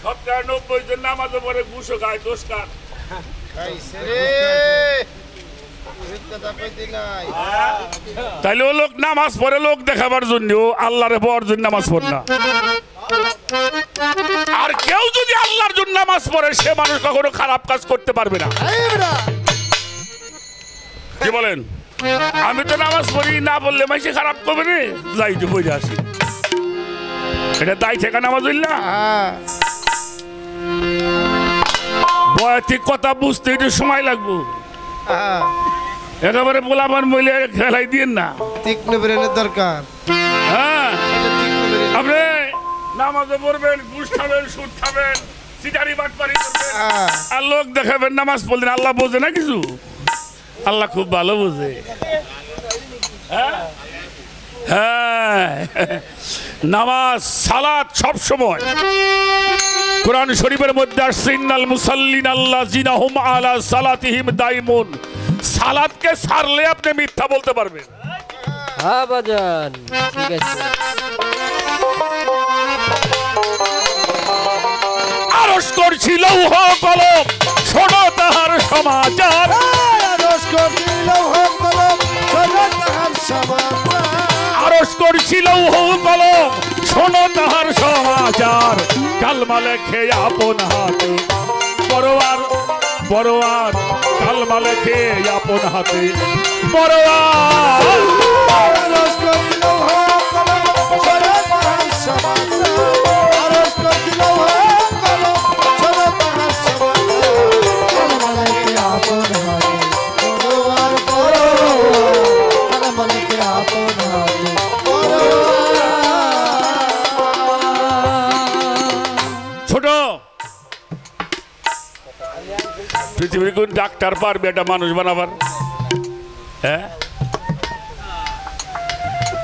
৯৭ জন নামাজে পড়ে ঘুষও খায়, দোষ কার? তাইলে ও লোক নামাজ পড়ে লোক দেখাবার জন্য, আল্লাহরে পাওয়ার জন্য নামাজ পড়ে না। আর কেউ যদি আল্লাহর জন্য নামাজ পড়ে সে মানুষ কখনো খারাপ কাজ করতে পারবে না। কি বলেন? আমি তো নামাজ পড়ি, না বললে মাইসে খারাপ করবে না, যাই তো বই আসি। এটা দায় ঠেকা নামাজ হইল না। বয়াতিক কথা বুঝতে একটু সময় লাগবো। একেবারে বলাবার মহিলা খেলাই দিয়েন না, তীক্ষ্ণ ব্রেনের দরকার। হ্যাঁ, আপনি নামাজে পড়বেন, ঘুষ খাবেন, সুদ খাবেন, সিটারি বাটপারি করবেন, আর লোক দেখাবেন নামাজ পড়লেন। আল্লাহ বোঝে না কিছু? আল্লাহ খুব ভালো বোঝে। হ্যাঁ হ্যাঁ, নামাজ সালাত সব সময় কোরআন শরীফের মধ্যে আসছে, ইন্নাল মুসাল্লিন আল্লাযিনা হুম আলা সালাতিহিম দাইমুন। সালাতকে ছাড়লে আপনি মিথ্যা বলতে পারবেন। হ্যাঁ বাজান, ঠিক আছে। আরশ করছি লৌহ কলম, শোনো তাহার সমাচার। আরশ করছি লৌহ কলম, শোনো তাহার সমাচার। আরশ করছি লৌহ কলম, শোনো তাহার সমাচার। কালমা লেখে আপন হাতে, পরোয়ার পরোয়ার, কালমা লেখে আপন হাতে পরোয়ার। আরশ করছি লৌহ কলম, শোনো তাহার সমাচার। আরশ করছি লৌহ কলম, শোনো তাহার সমাচার। কালমা লেখে আপন হাতে, পরোয়ার পরোয়ার। কালমা লেখে আপন হাতে, ছোট পৃথিবীর কোন ডাক্তার পারবে একটা মানুষ বানাবার? হ্যাঁ,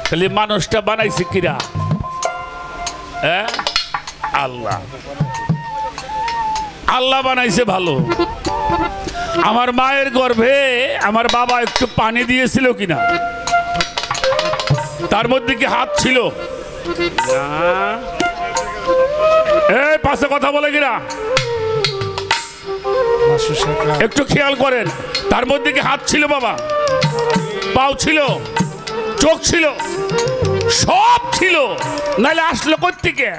খালি মানুষটা বানাইছে কিরা? হ্যাঁ আল্লাহ আল্লাহ বানাইছে ভালো। আমার মায়ের গর্ভে আমার বাবা একটু পানি দিয়েছিল কিনা, তার মধ্যে কি হাত ছিল? এই পাশে কথা বলে কিনা একটু খেয়াল করেন, তার মধ্যে কি হাত ছিল বাবা? পাও ছিল? চোখ ছিল? সব ছিল, নাহলে আসলো কোত্থেকে?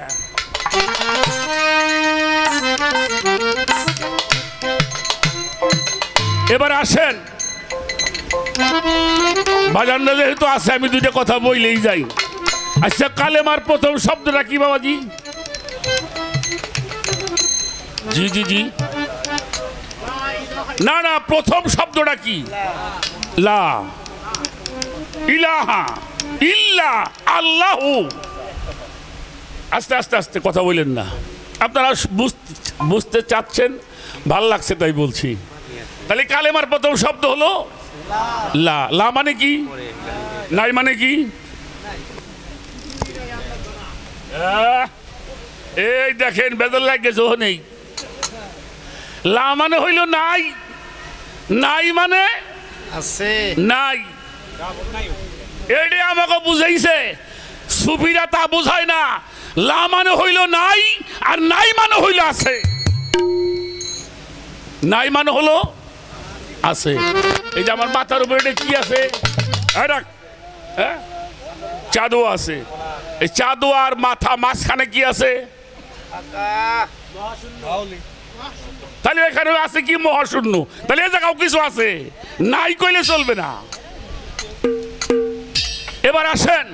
এবার আসেন, বাজানরা যেহেতু আছে আমি দুইটা কথা বইলেই যাই। আচ্ছা, কালেমার প্রথম শব্দটা কি বাবাজি? জি জি জি, না না, প্রথম শব্দটা কি? লা ইলাহা ইল্লা আল্লাহু। আস্তে আস্তে আস্তে কথা বলেন না, আপনারা বুঝতে চাচ্ছেন, ভাল লাগছে তাই বলছি। তাহলে কালেমার প্রথম শব্দ হলো লা। লা মানে কি? নাই মানে কি? এই দেখেন বেদল লাগেছে ও নেই। লা মানে হইল নাই, নাই মানে আছে নাই। এটাই আমাকে বুঝাইছে, সুফিরা তা বুঝায় না। লা মানে হইল নাই, আর নাই মানে হইল আছে। নাই মানে হলো আছে। এই যে আমার মাথার উপরে এটা কি আছে? চাঁদও আছে। এই চাঁদও আর মাথা মাঝখানে কি আছে? তাহলে এখানে আছে কি? মহাশূন্য। তাহলে এই জায়গাও কিছু আছে, নাই কইলে চলবে না। এবার আসেন,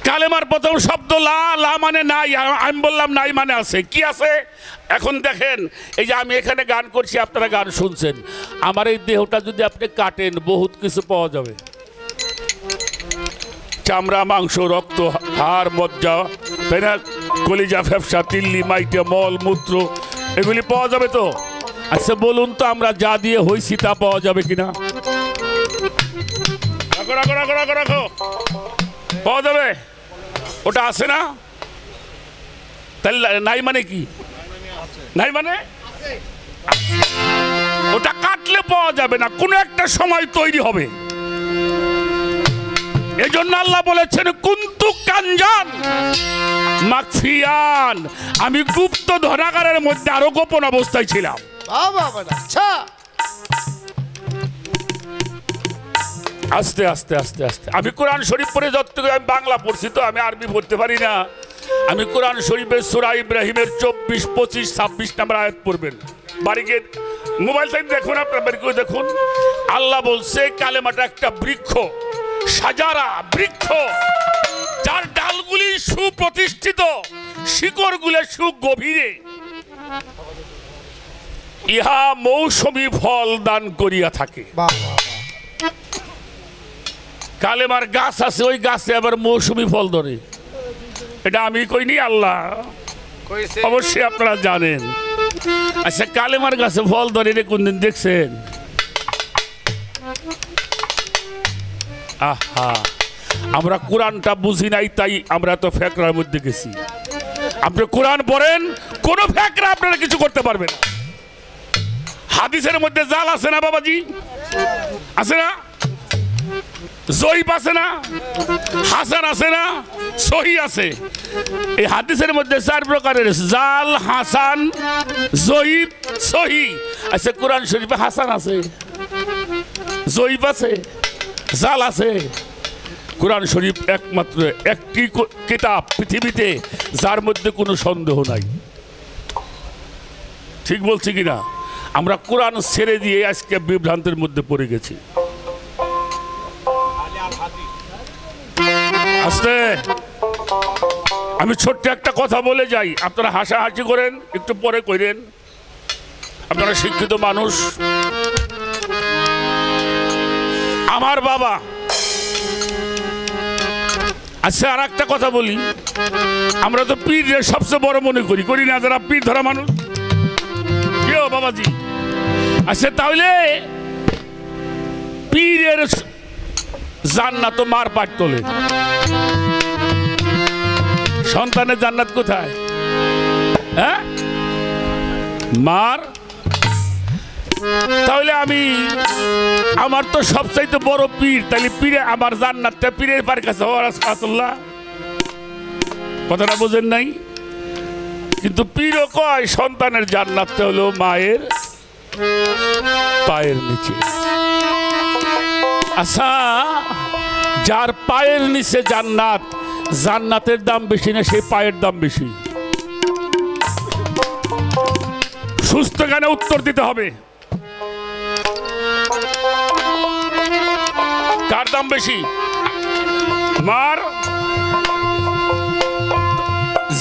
কালেমার প্রথম শব্দ লা। লা মানে নাই, আমি বললাম নাই মানে আছে। কি আছে? এখন দেখেন, এই যে আমি এখানে গান করছি, আপনারা গান শুনছেন। আমার এই দেহটা যদি আপনি কাটেন, বহুত কিছু পাওয়া যাবে। চামড়া, মাংস, রক্ত, হাড়, মজ্জা, তাই না, কলিজা, ফ্যাপসা, তিল্লি, মাইটা, মল, মূত্র, এগুলি পাওয়া যাবে তো? আচ্ছা বলুন তো, আমরা যা দিয়ে হইছি তা পাওয়া যাবে কিনা? রাখো রাখো রাখো রাখো রাখো, পাওয়া যাবে? ওটা আছে না? তাহলে নাই মানে কি? নাই মানে ওটা কাটলে পাওয়া যাবে না, কোনো একটা সময় তৈরি হবে। এই জন্য আল্লাহ বলেছেন কুনতু কানজান মাখফিয়ান, আমি গুপ্ত ধনাগারের মধ্যে আরো গোপন অবস্থায় ছিলাম। আচ্ছা, আস্তে আস্তে আস্তে আস্তে আমি কোরআন শরীফ পড়ে যতটুকু, আমি বাংলা পড়ছি তো, আমি আরবি পড়তে পারি না। আমি কোরআন শরীফের সূরা ইব্রাহিমের 24, 25, 26 নম্বর আয়াত পড়বেন। বাড়িকে মোবাইল থেকে দেখুন, আপনার বাড়ি করে দেখুন। আল্লাহ বলছে কালেমাটা একটা বৃক্ষ, সাজারা বৃক্ষ, যার ডালগুলি সুপ্রতিষ্ঠিত, শিকড়গুলো সুগভীরে, ইহা মৌসুমী ফল দান করিয়া থাকে। কালেমার গাছ আছে, ওই গাছে আবার মৌসুমী ফল ধরে। এটা আমি কইনি, আল্লাহ অবশ্যই আপনারা জানেন। আচ্ছা, কালেমার গাছে ফল ধরে রে কোনদিন দেখছেন? আহা, আমরা কোরআনটা বুঝি নাই, তাই আমরা তো ফেকরার মধ্যে গেছি। আপনি কোরআন পড়েন, কোন ফেকরা আপনারা কিছু করতে পারবেন না। হাদিসের মধ্যে জাল আছে না বাবাজি? আছে না? জয়ীফ আছে না? হাসান আছে না? সহি আছে। এই হাদিসের মধ্যে 4 প্রকারের, জাল, হাসান, জয়ীফ, সহি। আচ্ছা, কোরআন শরীফে হাসান আছে, জয়ীফ আছে, জাল আছে। কোরআন শরীফ একমাত্র একটি কিতাব পৃথিবীতে যার মধ্যে কোনো সন্দেহ নাই। ঠিক বলছি কিনা? আমরা কোরআন ছেড়ে দিয়ে আজকে বিভ্রান্তের মধ্যে পড়ে গেছি। আস্তে, আমি ছোট্ট একটা কথা বলে যাই, আপনারা হাসাহাসি করেন, একটু পরে করেন। আপনারা শিক্ষিত মানুষ। আমার বাবা, আচ্ছা আর একটা কথা বলি, আমরা তো পীর সবচেয়ে বড় মনে করি, করি না? যারা পীর ধরা মানুষ, কেউ বাবাজি। আচ্ছা, তাহলে পীরের জান্নাত মার পাট তোলে, সন্তানের জান্নাত কোথায়? হ্যাঁ, মার। তাহলে আমার তো সবচাইতে বড় পীর, তাহলে পীরে আমার জান্নাতটা পীরের পার কাছে হওয়ার রাসূলুল্লাহ। কথাটা বোঝেন নাই? কিন্তু পীরও কয় সন্তানের জান্নাতটা হলো মায়ের পায়ের নিচে। আচ্ছা, যার পায়ের নিচে জান্নাত, জান্নাতের দাম বেশি না সেই পায়ের দাম বেশি? সুস্থ জ্ঞানে উত্তর দিতে হবে, কার দাম বেশি? মার।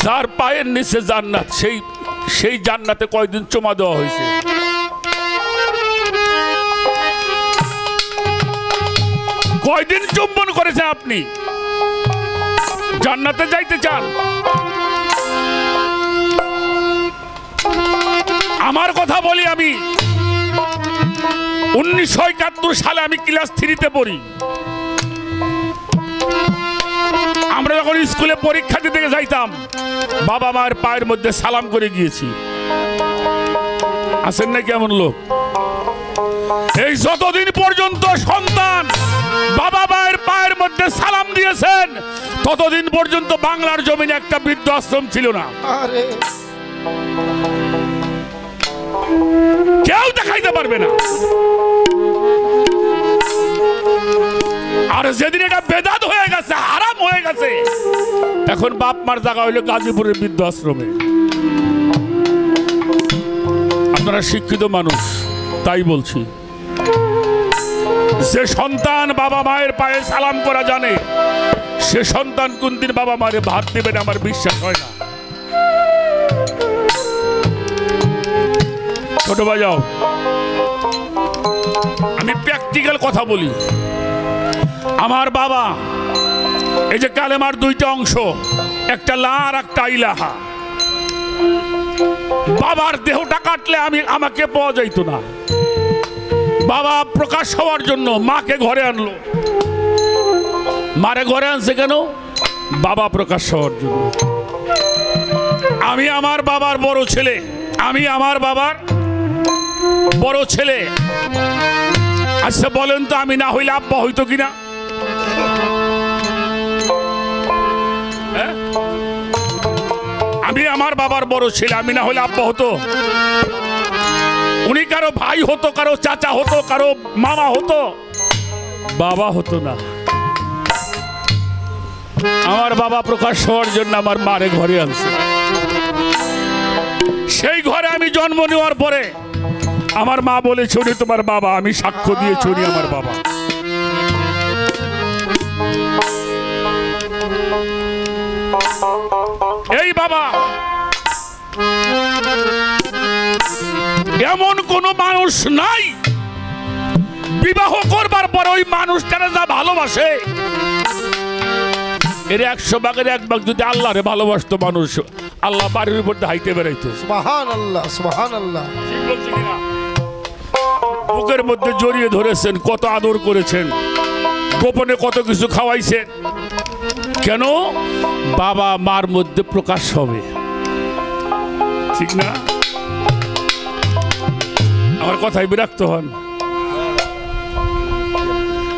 যার পায়ের নিচে জান্নাত, সেই জান্নাতে কয়দিন চুমা দেওয়া হয়েছে? কয়দিন চুম্বন করেছেন আপনি? জান্নাতে যাইতে চান? আমার কথা বলি, আমি 1971 সালে আমি ক্লাস 3-তে পড়ি। আমরা যখন স্কুলে পরীক্ষা দিতে যাইতাম, বাবা মায়ের পায়ের মধ্যে সালাম করে গিয়েছি। আছেন না কেমন লোক? এই যতদিন পর্যন্ত সন্তান বাবা মায়ের পায়ের মধ্যে সালাম দিয়েছেন, ততদিন পর্যন্ত বাংলার জমিনে একটা বৃদ্ধাশ্রম ছিল না। কেউ দেখাইতে পারবে না। আর যেদিন এটা বেদাত হয়ে গেছে, হারাম হয়ে গেছে, এখন বাপ মার জায়গা হইলো গাজীপুরের বৃদ্ধাশ্রমে। আপনারা শিক্ষিত মানুষ, তাই বলছি, যে সন্তান বাবা মায়ের পায়ে সালাম করা জানে, সে সন্তান কোনদিন বাবা মায়ের ভাত দেবেন আমার বিশ্বাস হয় না। ছোট ভাই যাও, আমি প্র্যাকটিক্যাল কথা বলি। আমার বাবা, এই যে কালেমার 2টা অংশ, একটা লা আর একটা ইলাহা, বাবার দেহটা কাটলে আমাকে পাওয়া যাইত না। বাবা প্রকাশ হওয়ার জন্য মাকে ঘরে আনলো। মারে ঘরে আনছে কেন? বাবা প্রকাশ হওয়ার জন্য। আমি আমার বাবার বড় ছেলে, আমি আমার বাবার বড় ছেলে। আচ্ছা বলেন তো, আমি না হইলে আব্বা হইতো কিনা? আমি আমার বাবার বড় ছেলে, আমি না হইলে আব্বা হতো? উনি কারো ভাই হতো, কারো চাচা হতো, কারো মামা হতো, বাবা হতো না। আমার বাবা প্রকাশ হওয়ার জন্য আমার মারে ঘরে আনছে। সেই ঘরে আমি জন্ম নেওয়ার পরে আমার মা বলেছে, উনি তোমার বাবা। আমি সাক্ষ্য দিয়েছি উনি আমার বাবা। এই বাবা, এমন কোন মানুষ নাই বিবাহ করবার পর ওই মানুষটারে যা ভালোবাসে, এর 100 ভাগের 1 ভাগ যদি আল্লাহরে ভালোবাসতো মানুষ, আল্লাহ বাড়ির উপর হাইতে বেড়াইতো। সুবহানাল্লাহ, সুবহানাল্লাহ। ঠিক বলছি কিনা? বুকের মধ্যে জড়িয়ে ধরেছেন, কত আদর করেছেন, গোপনে কত কিছু খাওয়াইছেন। কেন? বাবা মার মধ্যে প্রকাশ হবে, ঠিক না? আমার কথায় বিরক্ত হন?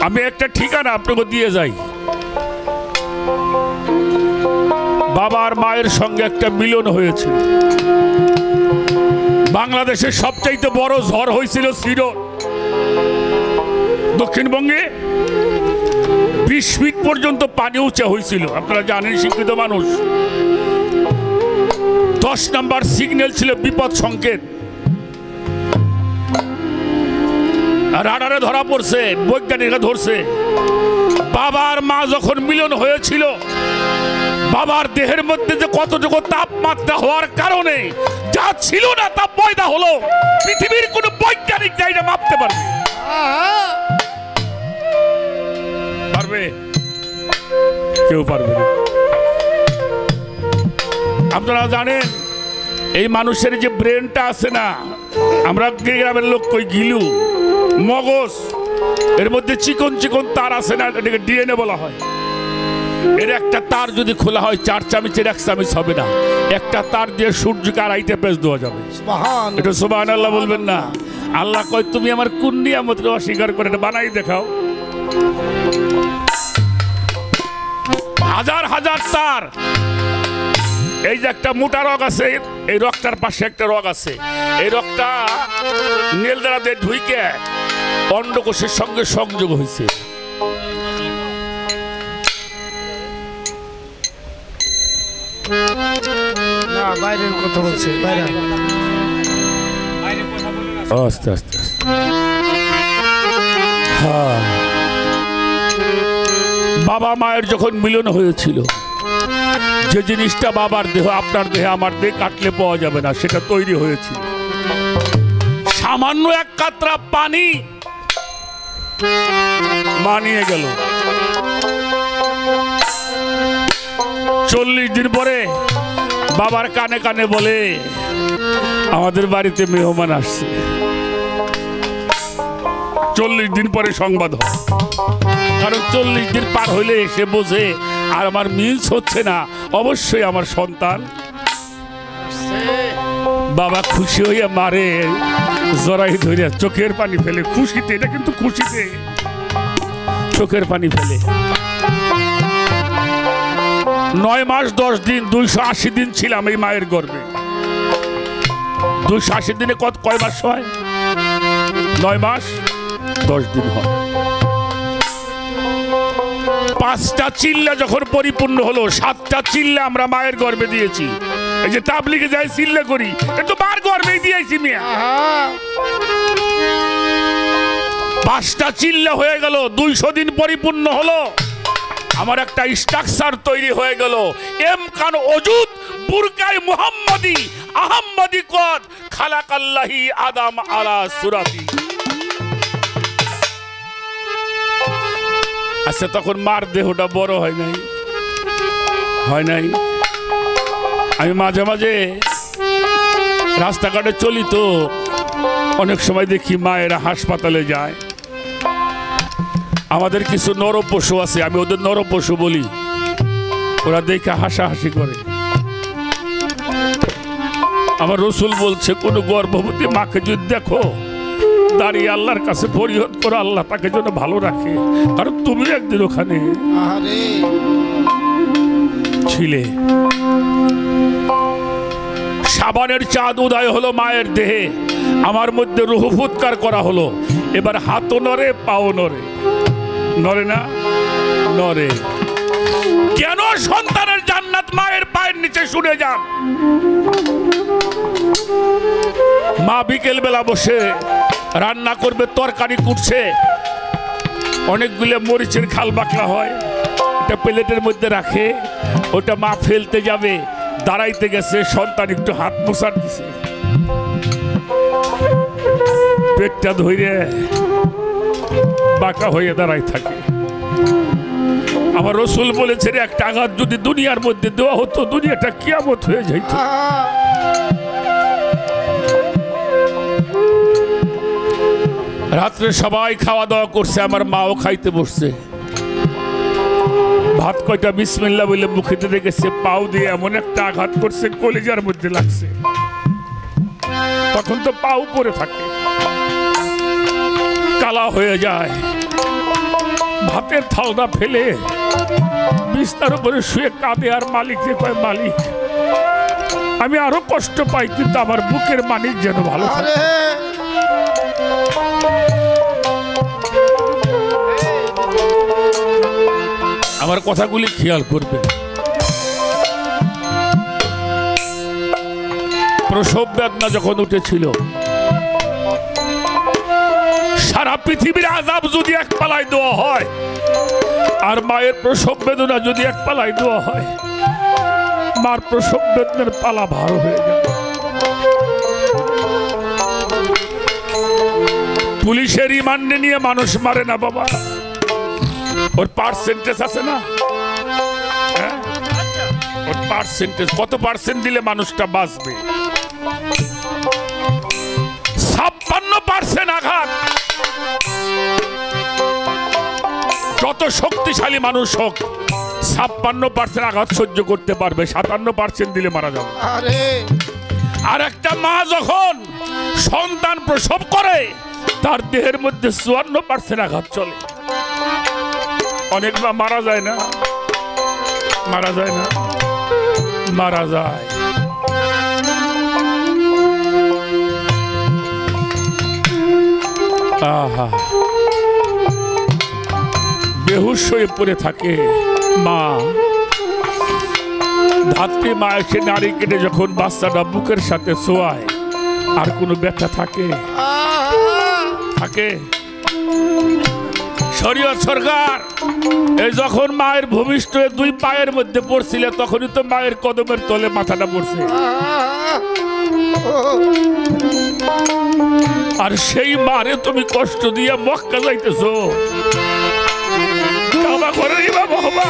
আমি একটা ঠিকানা আপনাকে দিয়ে যাই। বাবা আর মায়ের সঙ্গে একটা মিলন হয়েছে। বাংলাদেশের সবচাইতে বড় ঝড় হয়েছিল সিডর, দক্ষিণবঙ্গে 20 ফিট পর্যন্ত পানি উঁচা হয়েছিল। আপনারা জানেন, শিক্ষিত মানুষ। 10 নম্বর সিগন্যাল ছিল বিপদ সংকেত। রাডারে ধরা পড়ছে, বৈজ্ঞানিকরা ধরছে। বাবার মা যখন মিলন হয়েছিল, বাবার দেহের মধ্যে যে কতটুকু তাপমাত্রা হওয়ার কারণে যা ছিল না তা পয়দা হলো, পৃথিবীর কোন বৈজ্ঞানিক যাই না মাপতে পারবে? পারবে? কেউ পারবে না। আপনারা জানেন, এই মানুষের যে ব্রেনটা আছে না, আমরা গ্রামের লোক কই গিলু, মগজ, এর মধ্যে চিকন চিকন তার আছে না, এটাকে ডিএনএ বলা হয়। এর একটা তার যদি খোলা হয় 4 চামচের 1 চামচ হবে না, একটা তার দিয়ে সূর্যকে 2.5 পেজ দেওয়া যাবে। এটা সুবহানাল্লাহ বলবেন না? আল্লাহ কয় তুমি আমার কোন নিয়ামতকে অস্বীকার করে এটা বানাই দেখাও। হাজার হাজার তার, এই যে একটা মোটা রগ আছে, এই রগটার পাশে একটা রগ আছে, এই রগটা নীল দ্বারা দিয়ে ঢুইকে অন্ডকোষের সঙ্গে সংযোগ হয়েছে। না বাইরের কথা বলছে, বাইরে আস্তে আস্তে হ্যাঁ, বাবা মায়ের যখন মিলন হয়েছিল, যে জিনিসটা বাবার দেহ আপনার দেহে আমার দেহে কাটলে পাওয়া যাবে না, সেটা তৈরি হয়েছিল। সামান্য 1 কাতরা পানি মানিয়ে গেল। 40 দিন পরে বাবার কানে কানে বলে আমাদের বাড়িতে মেহমান আসছে। 40 দিন পরে সংবাদ হয়, কারণ 40 দিন পার হইলে এসে বোঝে আর আমার মিলস হচ্ছে না, অবশ্যই আমার সন্তান। বাবা খুশি হইয়া মারে জড়াই ধরিয়া চোখের পানি ফেলে, খুশিতে, এটা কিন্তু খুশিতে চোখের পানি ফেলে। 9 মাস 10 দিন 280 দিন ছিলাম এই মায়ের গর্ভে। 280 দিনে কয় মাস হয়? 9 মাস 10 দিন হয়। 5টা চিল্লা যখন পরিপূর্ণ হলো, 7টা চিল্লা আমরা মায়ের গর্ভে দিয়েছি। এই যে তাবলিগে যাই চিল্লা করি, এ তো মার গর্ভেই দিয়েছি মিয়া। 5টা চিল্লা হয়ে গেল, 200 দিন পরিপূর্ণ হলো, আমার একটা স্ট্রাকচার তৈরি হয়ে গেল। এমকান ওজুদ বুরকাই মুহাম্মাদি আহম্মদি কদ খালাকাল্লাহি আদম আলা সুরাতি। আচ্ছা, তখন মার দেহটা বড় হয় নাই? হয় নাই। আমি মাঝে মাঝে রাস্তাঘাটে চলি তো অনেক সময় দেখি মায়েরা হাসপাতালে যায়। আমাদের কিছু নরপশু আছে, আমি ওদের নরপশু বলি, ওরা দেখে হাসাহাসি করে। আমার রসুল বলছে কোন গর্ভবতী মাকে যদি দেখো, দাঁড়িয়ে আল্লাহর কাছে ফরিয়াদ করো, আল্লাহ তাকে যেন ভালো রাখে, কারণ তুমি একদিন ওখানে ছিলে। শাবানের চাঁদ উদয় হলো মায়ের দেহে, আমার মধ্যে রূহ ফুৎকার করা হলো। এবার হাতও নড়ে, পাও নড়ে, নড়ে না? নড়ে। কেন সন্তানের জান্নাত মায়ের পায়ের নিচে শুনে যান? মা বিকেল বেলা বসে রান্না করবে, তরকারি কুটছে, অনেকগুলো মরিচের খাল বাকলা হয়, এটা প্লেটের মধ্যে রাখে, ওটা মা ফেলতে যাবে, দাঁড়াইতে গেছে, সন্তান একটু হাত মোছার দিছে, পেটটা ধরে বাঁকা হয়ে দাঁড়াই থাকে। আমার রসুল বলেছেন একটা আঘাত যদি দুনিয়ার মধ্যে দেওয়া হতো, দুনিয়াটা কিয়ামত হয়ে যাইত। রাত্রে সবাই খাওয়া দাওয়া করছে, আমার মাও খাইতে বসছে। ভাত কয়টা বিসমিল্লাহ বলে মুখে দিতে গেছে, পাও দিয়ে এমন একটা আঘাত করছে, কলিজার মধ্যে লাগছে। তখন তো পাও পরে থাকে, কালা হয়ে যায়। ভাতের থালটা ফেলে বিস্তার উপরে শুয়ে কাঁদে, আর মালিককে কয়, মালিক আমি আরো কষ্ট পাই, কিন্তু আমার বুকের মালিক যেন ভালো থাকে। আমার কথাগুলি খেয়াল করবে। প্রসব বেদনা যখন উঠেছিল, সারা পৃথিবীর আযাব যদি এক পালায় দেওয়া হয়, আর মায়ের প্রসব বেদনা যদি এক পালায় দেওয়া হয়, মার প্রসব বেদনার পালা ভার হয়ে যাবে। পুলিশের রিমান্ডে নিয়ে মানুষ মারে না বাবা, ওর পার্সেন্টেজ আছে না? ওর পার্সেন্টেজ কত পার্সেন্ট দিলে মানুষটা বাঁচবে? 56% আঘাত। যত শক্তিশালী মানুষ হোক, 56% আঘাত সহ্য করতে পারবে, 57% দিলে মারা যাবে। আরে আর একটা মা যখন সন্তান প্রসব করে তার দেহের মধ্যে 54% আঘাত চলে। অনেক মা মারা যায় না, মারা যায় না, মারা যায়। আহা, বেহুশ হয়ে পড়ে থাকে মা। ধাত্রী মা এসে নাড়ি কেটে যখন বাচ্চাটা বুকের সাথে শোয়ায়, আর কোনো ব্যথা থাকে? থাকে? শরীয়ত সরকার এই যখন মায়ের ভূমিষ্ঠ 2 পায়ের মধ্যে পড়ছিলে তখনই তো মায়ের কদমের তলে মাথাটা পড়ছে। আর সেই মারে তুমি কষ্ট দিয়ে মক্কা যাইতেছো, কাবা করে নিবা বাবা।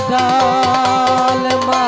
জাল মা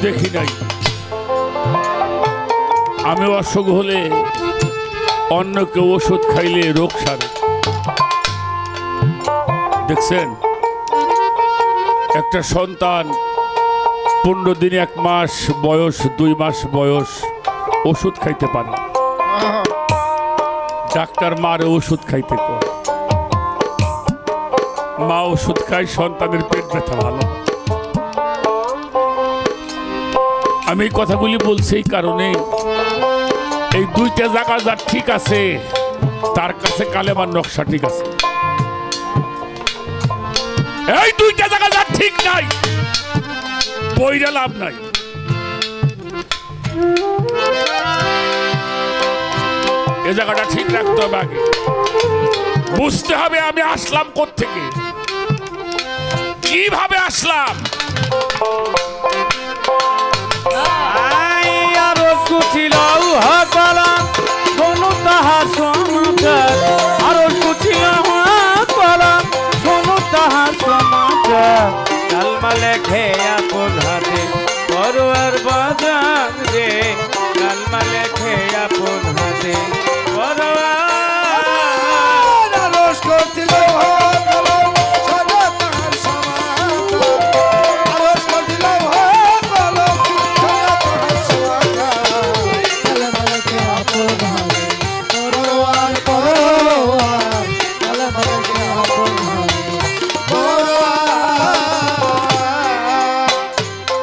দেখি নাই। আমি অসুখ হলে অন্য কেউ ওষুধ খাইলে রোগ সারে। দেখছেন একটা সন্তান 15 দিন 1 মাস বয়স 2 মাস বয়স ওষুধ খাইতে পারে, ডাক্তার মারে ওষুধ খাইতে কয়, মা ওষুধ খায় সন্তানের পেট ব্যথা ভালো। আমি এই কথাগুলি বলছি এই কারণে এই 2টা জায়গা যা ঠিক আছে তার কাছে কালেমার নকশা ঠিক আছে। এই 2টা জায়গা যা ঠিক নাই বইরা লাভ নাই। এই জায়গাটা ঠিক রাখতে হবে, আগে বুঝতে হবে আমি আসলাম কোত্থেকে, কিভাবে আসলাম। লেখে আপন হাতে পরোয়ার বাজান রে, কালমা লেখে আপন হাতে পরোয়ার আরশ করছিল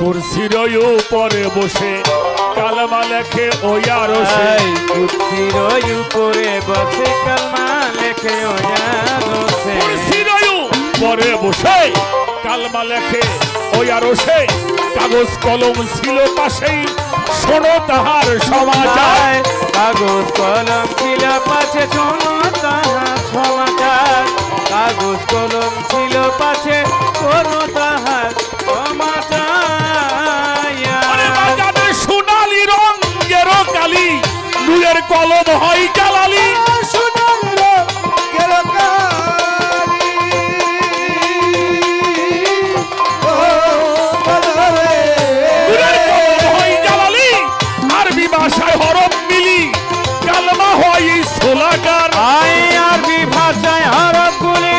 কুরসির উপরে বসে কালমা লেখে ওই আরশে, কুরসির উপরে বসে কালমা লেখে ওই আরশে, কুরসির উপরে বসে কালমা লেখে ওই আরশে। কাগজ কলম ছিল পাশেই শোনো তাহার সমাচার, কাগজ কলম ছিল পাশে শোনো তাহার সমাচার, কাগজ কলম ছিল পাশে শোনো তাহার সমাচার। সোনালি রঙের কালি নুরের কলম হয় জালালি, আরবি ভাষায় হরফ মিলি কালমা হয় সোলাকার, আরবি ভাষায় হরফ গুলি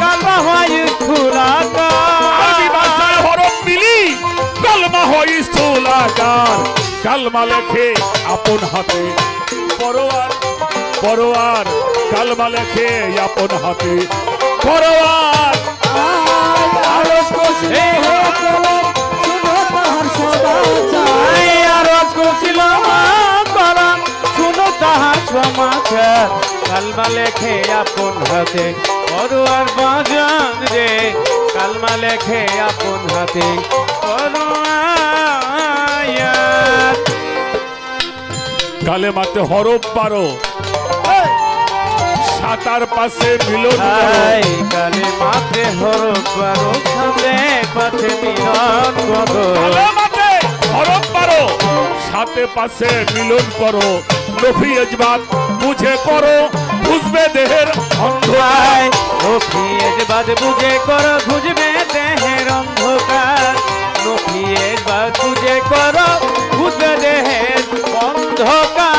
কালমা হয় সোলাকার, আরবি ভাষায় হরফ মিলি কালমা হয় সোলাকার। কালমা লেখে আপন হাতে পরোয়ার পরোয়ার, কালমা লেখে আপন হাতে পরোয়ার। আরশ করছিল শুনো তাহার সমাচার, কালমা লেখে আপন হাতে পরোয়ার বাজান রে, কালমা লেখে আপন হাতে পরোয়ার। কালেমাতে হরফ 12 সাতার পাশে মিলন, কালেমাতে হরফ 12 সামনে পাশে মিলন করো, কালেমাতে হরফ 12 সাথে পাশে মিলন করো। নফি ইজবাত বুঝে করো বুঝবে দেহের অন্ধকার, নফি ইজবাত বুঝে করো বুঝবে দেহের অন্ধকার, নফি ইজবাত বুঝে করো বুঝবে দেহের অন্ধকার।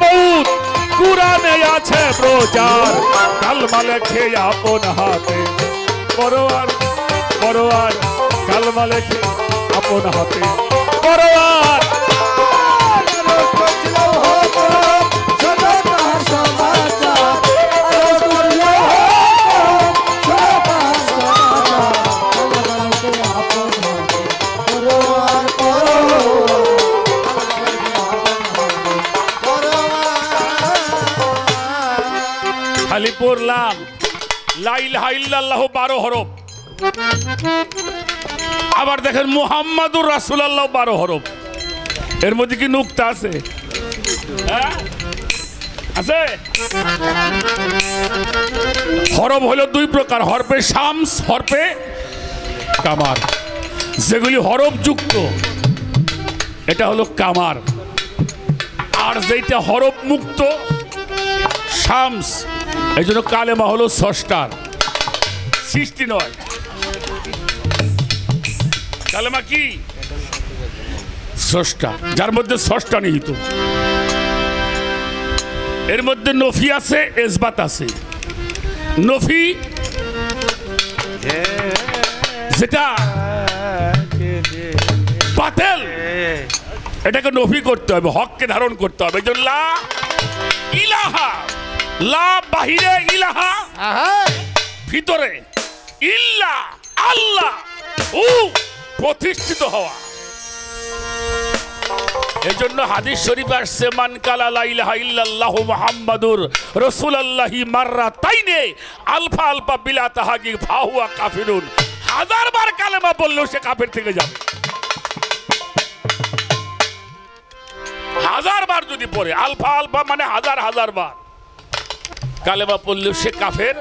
বহুত কুরআনে আছে প্রচার কালমা লেখে আপন হাতে পরোয়ার পরোয়ার কালমা লেখে আপন হাতে পরোয়ার খালি পড়লাম লা ইলাহা ইল্লাল্লাহু 12 হরফ আবার দেখেন মুহাম্মাদুর রাসূলুল্লাহ 12 হরফ এর মধ্যে কি নুকতা আছে হ্যাঁ আছে হরফ হলো দুই প্রকার হরফে শামস হরফে কামার যেগুলি হরফ যুক্ত এটা হলো কামার আর যেটা হরফ মুক্ত শামস এই জন্য কালেমা হলো ষষ্ঠার সৃষ্টি নয় কালেমা কি ষষ্ঠা যার মধ্যে ষষ্ঠা নিহিত এর মধ্যে নফি আছে ইসবাত আছে নফি যেটা বাতিল এটাকে নফি করতে হবে হককে ধারণ করতে হবে এই জন্য লা ইলাহা লা বাহিরে ইলাহা ভিতরে ইল্লা আল্লাহ ও প্রতিষ্ঠিত হওয়া এজন্য হাদিস শরীফ আসছে মান কালা লা ইলাহা ইল্লাল্লাহু মুহাম্মাদুর রাসূলুল্লাহি মাররাতাইনে আলফা আলফা বিলা তাহাকি ফাহুয়া কাফিরুন হাজার বার কালেমা বললেও সে কাফের থেকে যাবে হাজার বার যদি পড়ে আলফা আলফা মানে হাজার হাজার বার কালেমা পড়লেও সে কাফের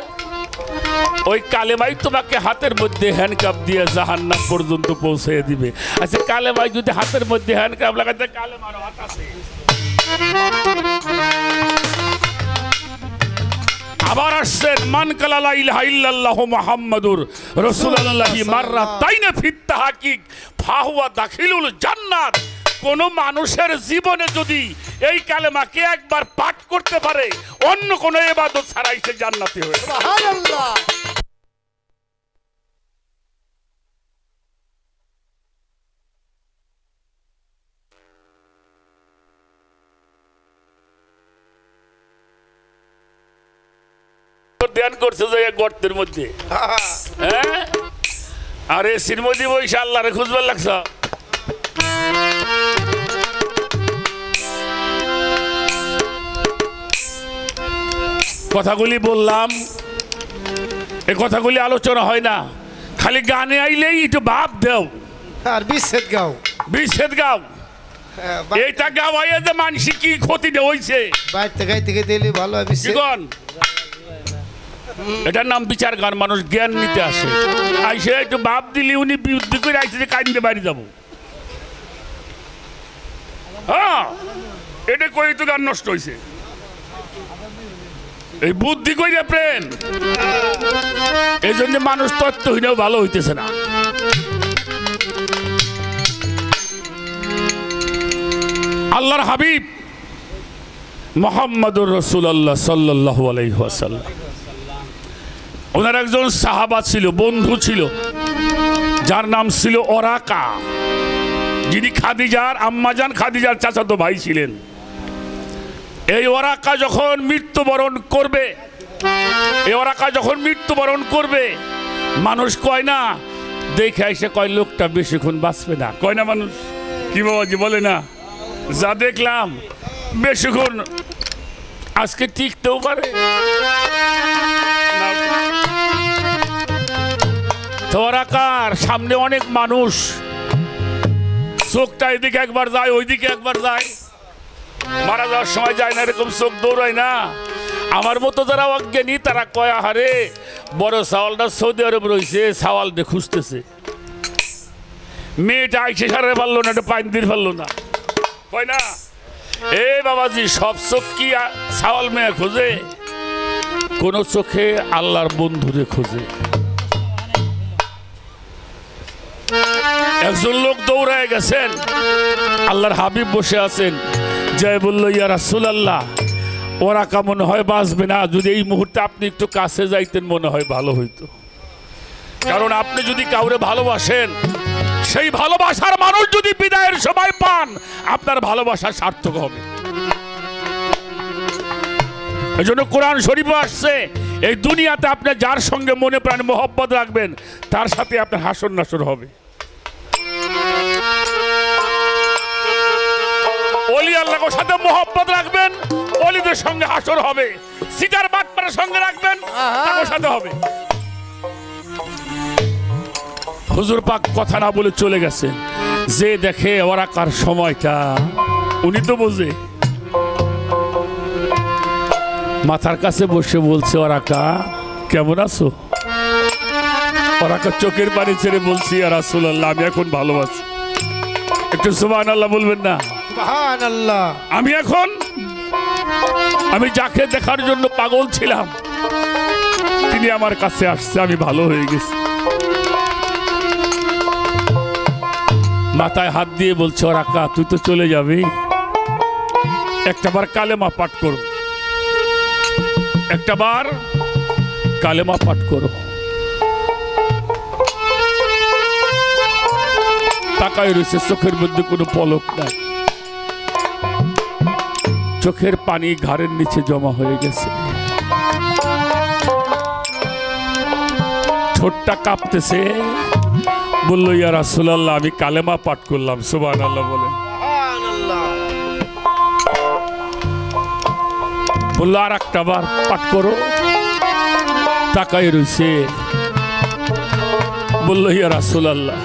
ওই কালেমাই তোমাকে হাতের মধ্যে হ্যান্ডকাপ দিয়ে জাহান্নাম পর্যন্ত পৌঁছে দিবে আচ্ছা কালেমাই যদি হাতের মধ্যে হ্যান্ডকাপ লাগাতে কালেমার হাত আছে আবার আসছেন মান কালা লা ইলাহা ইল্লাল্লাহু মুহাম্মাদুর রাসূলুল্লাহি মাররাতাইনে ফিত তাহকিক ফাহুয়া দাখিলুল জান্নাত কোন মানুষের জীবনে যদি এই কালেমাকে একবার পাঠ করতে পারে অন্য কোন ইবাদত ছাড়াই সে জান্নাতি হয়ে সুবহানাল্লাহ ধ্যান করছে যে গর্তের মধ্যে হ্যাঁ আরে শ্রীমতী বৈশা আল্লাহরে খুঁজবার লাগছ কথাগুলি বললাম এই কথাগুলি আলোচনা হয় না খালি গানে আইলেই একটু ভাব দেও আর বিচ্ছেদ গাও এইটা গাওয়াইয়া যে মানসি কি ক্ষতি হইছে বাইতে গাইতে দিলে ভালো হবে এটার নাম বিচার গান মানুষ জ্ঞান নিতে আসে আইসে একটু ভাব দিলি উনি বুদ্ধি করে আইসে যে কাইন্দে বাড়ি যাবো হ্যাঁ এটা কই তো গান নষ্ট হয়েছে এই বুদ্ধি কইরা প্রেম এই জন্য মানুষ তত্ত্বহীনও ভালো হইতেছে না আল্লাহর হাবিব মুহাম্মদুর রাসূলুল্লাহ সাল্লাল্লাহু আলাইহি ওয়াসাল্লাম ওনার একজন সাহাবা ছিল বন্ধু ছিল যার নাম ছিল ওরাকা যিনি খাদিজার আম্মাজান খাদিজার চাচাতো ভাই ছিলেন এই ওরাকা যখন মৃত্যুবরণ করবে মানুষ কয় না দেখে এসে কয় লোকটা বেশিক্ষণ বাঁচবে না কয় না মানুষ কি বাবাজি বলে না যা দেখলাম বেশিক্ষণ আজকে টিকতেও পারে ওরাকার সামনে অনেক মানুষ চোখটা এদিকে একবার যায় ওইদিকে একবার যায় মারা যাওয়ার সময় যায় না এরকম চোখ দৌড়ায় না আমার মতো যারা অজ্ঞানী তারা কয় আহারে বড় সাওয়ালটা সৌদি আরব রয়েছে সাওয়াল দিয়ে খুঁজতেছে মেয়েটা আইসে সারে পারলো না এটা পাইন দিয়ে পারলো না কয় না এ বাবাজি সব চোখ কি সাওয়াল মেয়ে খোঁজে কোন চোখে আল্লাহর বন্ধুরে খোঁজে একজন লোক দৌড়ায় গেছেন আল্লাহর হাবিব বসে আছেন জয় বলল ইয়া রাসূলুল্লাহ ওরা কেমন হয় বাঁচবে না, যদি এই মুহূর্তে আপনি একটু কাছে যাইতেন মনে হয় ভালো হইতো। কারণ আপনি যদি কাউরে ভালোবাসেন, সেই ভালোবাসার মানুষ যদি বিদায়ের সময় পান, আপনার ভালোবাসা সার্থক হবে। এজন্য কোরআন শরীফে আসছে, এই দুনিয়াতে আপনি যার সঙ্গে মনে প্রাণ মোহব্বত রাখবেন, তার সাথে আপনার হাসর নাসর হবে। ওলি আল্লাহর সাথে মোহব্বত রাখবেন, ওলিদের সঙ্গে হাসর হবে। সিটার বাটপারের সঙ্গে রাখবেন, তার সাথে হবে। হুজুর পাক কথা না বলে চলে গেছে। যে দেখে ওরা কার সময়টা, উনি তো বোঝে। মাথার কাছে বসে বলছে, ওরাকা কেমন আছো? ওরাকা চোখের পানি ছেড়ে বলছি, ইয়া রাসূলুল্লাহ আমি এখন ভালো আছি। একটু সুবহানাল্লাহ বলবেন না? সুবহানাল্লাহ। আমি যাকে দেখার জন্য পাগল ছিলাম, তিনি আমার কাছে আসছে, আমি ভালো হয়ে গেছি। মাথায় হাত দিয়ে বলছে, ওরাকা তুই তো চলে যাবি, একটাবার কালেমা পাঠ করো, একটাবার কালেমা পাঠ করো। তাকায় রয়েছে, চোখের মধ্যে কোনো পলক নাই, চোখের পানি ঘাড়ের নিচে জমা হয়ে গেছে, ঠোঁটটা কাঁপতেছে। বললো, ইয়া রাসূলুল্লাহ আমি কালেমা পাঠ করলাম। সুবহানাল্লাহ বলেন। বললো, আর একটা বার পাঠ করো। তাকায় রয়েছে, বললো, ইয়া রাসূলুল্লাহ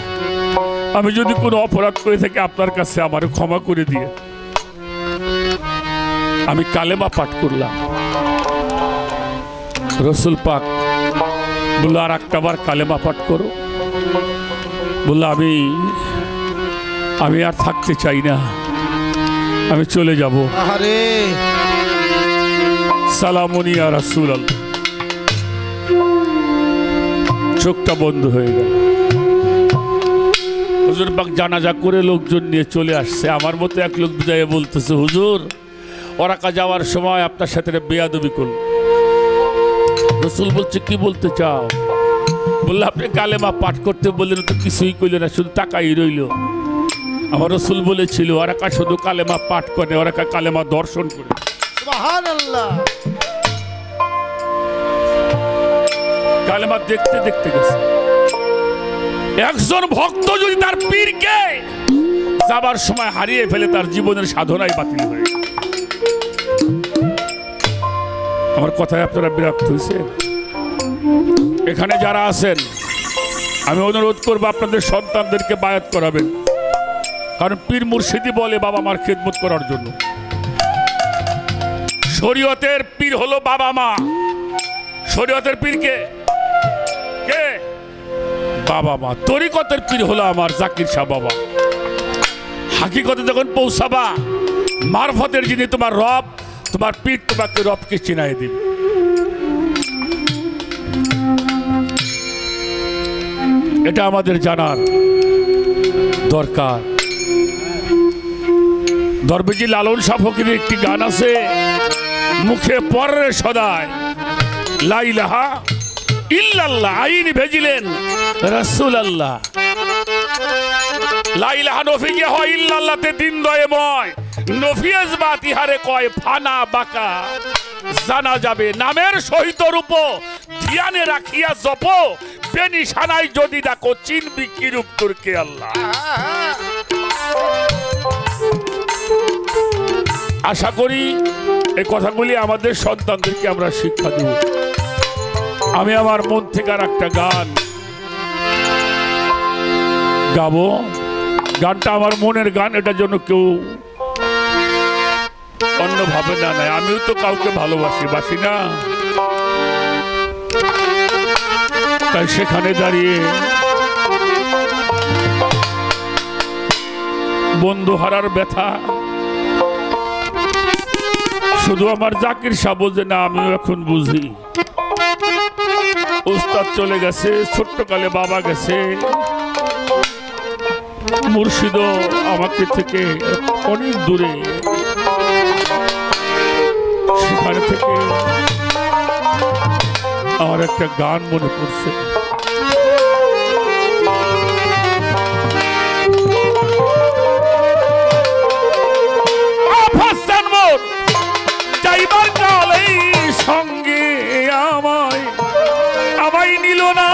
আমি যদি কোনো অপরাধ করে থাকি আপনার কাছে আমারে ক্ষমা করে দিয়ে, আমি কালেমা পাঠ করলাম। রসুল পাক বললো, আর একটা বার কালেমা পাঠ করো। বললো, আমি আর থাকতে চাই না, আমি চলে যাব। আরে সালামুন ইয়া রাসূলুল্লাহ। চোখটা বন্ধ হয়ে গেল। হুজুর পাক জানাজা করে লোকজন নিয়ে চলে আসছে। আমার মতো এক লোক বুঝাইয়া বলতেছে, হুজুর ওরাকা যাওয়ার সময় আপনার সাথে বেয়াদবি করল। রসুল বলছে, কি বলতে চাও? বললো, আপনি কালেমা পাঠ করতে বললেন, তো কিছুই কইল না, শুধু তাকাই রইল। আমার রসুল বলেছিল, ওরাকা শুধু কালেমা পাঠ করে, ওরাকা কালেমা দর্শন করে। সুবহানাল্লাহ। কালেমা দেখতে দেখতে গেছে। একজন ভক্ত যদি তার পীরকে যাবার সময় হারিয়ে ফেলে, তার জীবনের সাধনাই বাতিল হয়ে যায়। আমার কথায় আপনারা বিরক্ত হয়েছেন? এখানে যারা আছেন, আমি অনুরোধ করবো আপনাদের সন্তানদেরকে বায়াত করাবেন। কারণ পীর মুর্শিদি বলে বাবা মার খেদমত করার জন্য। শরীয়তের পীর হলো বাবা মা। শরীয়তের পীর কে? কে? বাবা মা। তরিকতের পীর হলো আমার জাকির শাহ বাবা। হাকিকতে যখন পৌঁছাবা, মারফতের যিনি তোমার রব, তোমার পীর তোমাকে রবকে চিনাই দিবে। এটা আমাদের জানার দরকার। দরবেজি লালন শাহ ফকিরের একটি গান আছে, মুখে পড়ে সদায় লা ইলাহা ইল্লাল্লাহ, আইন ভেজিলেন রাসূলুল্লাহ। লা ইলাহা নফিকে হয় ইল্লাল্লাহতে দিন দয়েময়, নফিয়েজ বাত ইহারে কয় ফানা বাকা। জানা যাবে নামের সহিত রূপ, ধ্যানে রাখিয়া জপ, বেনিশানায় যদি ডাকো চিনবি কি রূপ তোরকে আল্লাহ। আশা করি এই কথাগুলি আমাদের সন্তানদেরকে আমরা শিক্ষা দেব। আমি আমার মন থেকে আর একটা গান গাবো। গানটা আমার মনের গান, এটার জন্য কেউ অন্যভাবে না নেয়। আমিও তো কাউকে ভালোবাসি, বাসি না? তাই সেখানে দাঁড়িয়ে বন্ধু হারার ব্যথা শুধু আমার জাকির শাহ বোঝে না, আমিও এখন বুঝি। উস্তাদ চলে গেছে, ছোট্টকালে বাবা গেছে, মুর্শিদও আমাকে থেকে অনেক দূরে। এখান থেকে আমার একটা গান মনে পড়ছে। যাইবার কালে সঙ্গে আমায় নিল না,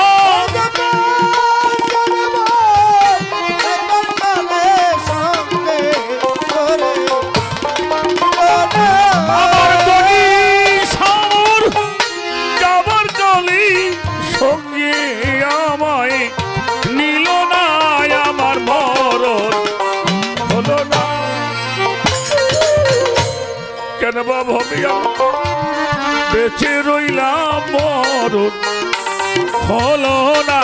আমার গনি সামর যাবার কালে সঙ্গে আমায় নিল না, আমার মরণ হলো না। কেন বা ভাবিয়া বেঁচে রইলাম, মরণ হলো না।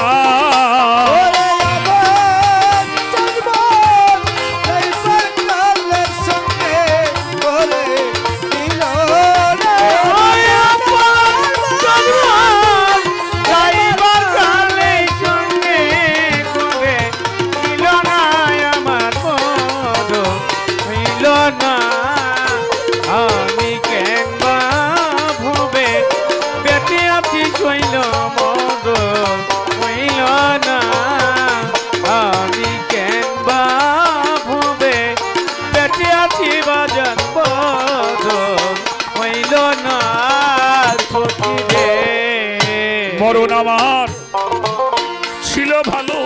মরণ আমার ছিল ভালো,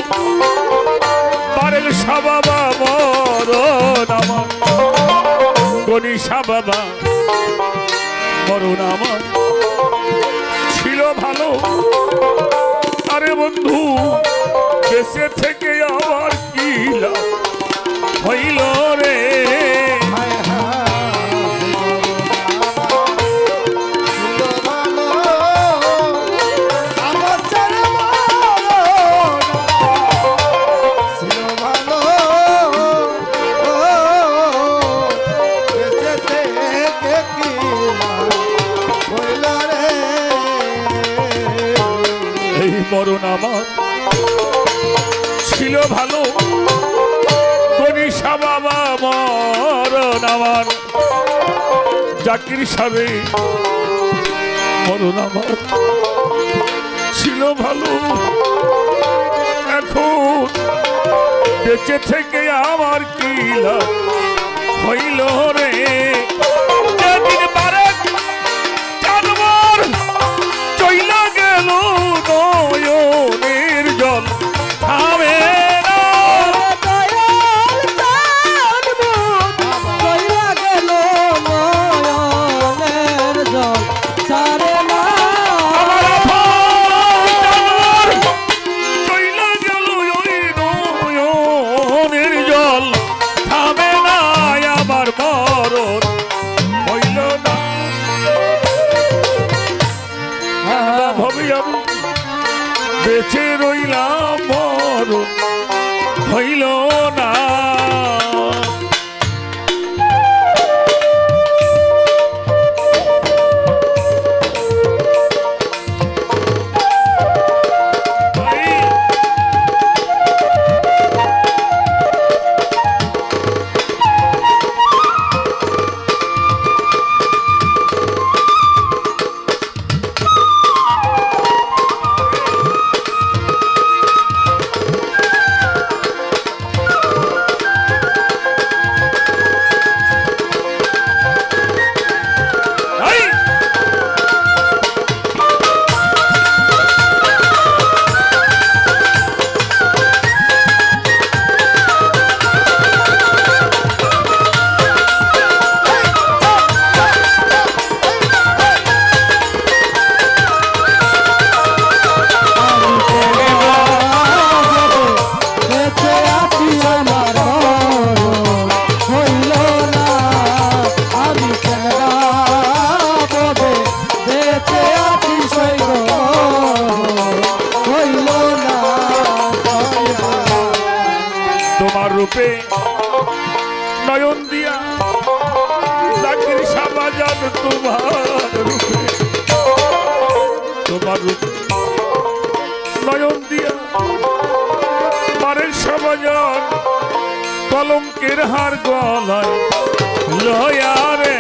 বারের সাবাবা মরণ আমার, গনিশা বাবা মরণ আমার ছিল ভালো। আরে বন্ধু দেশে থেকে আমার কি লাভ হইল রে, মরণ আমার ছিল ভালো, গনিশা বাবা মরণ আমার, জাকির সাবে মরণ আমার ছিল ভালো। এখন বেঁচে থেকে আমার কি লাভ হইল রে, যেদিন বারে জানবার চইলা গেল নয়নের জল থামে না, আমার চইলা গেল নয়নের জল থামে না, আমার মরণ হইল না। ভাবি আমি বেঁচে রইলাম, মরণ হইল না। রূপে নয়ন দিয়া জাকির শাহবাজান তোমার রূপে নয়ন দিয়া মারের শাহবাজান কলঙ্কের হার গলায় লয়া রে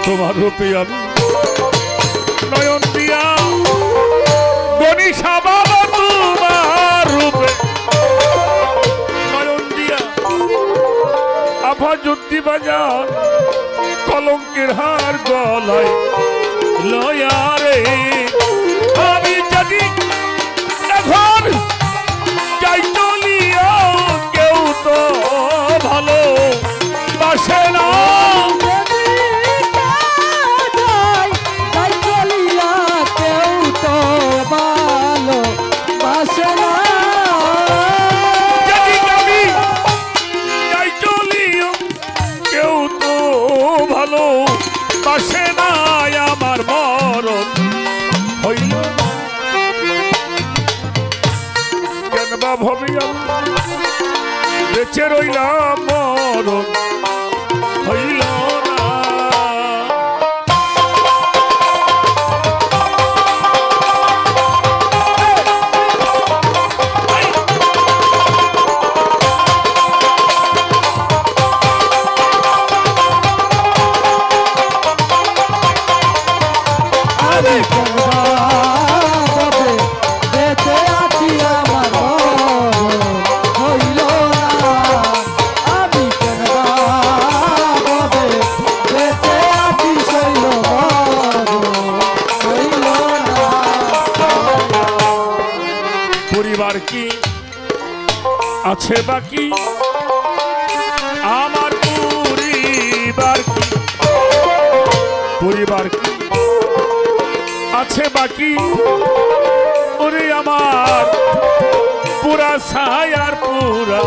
তোমার রূপে আমি নয়ন দিয়া গণিসা বাবা তোমার রূপে নয়ন দিয়া আভা জ্যোতি বাজার কলঙ্কের হার গলায় লয়ারে আমি যদি এখন যাই চলিয়া কেউ তো ভালো বাসে না বাসে না আমার মরণ হইল কেন বা ভবি বেঁচে রইলাম মরণ হইল না পরিবার কি আছে বাকি আমার পরিবার কি আছে বাকি ওরে আমার পুরা ছায়ার পুরা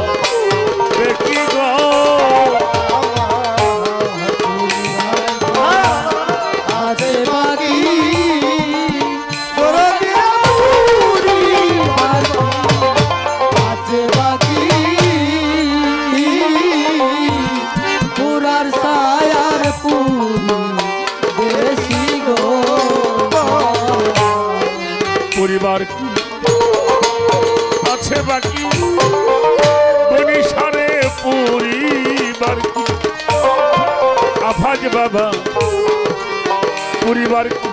দেখি গো আছে বাকি পরিবার কি আছে বাকি বনিশারে পরিবার কি আফাজ বাবা পরিবার কি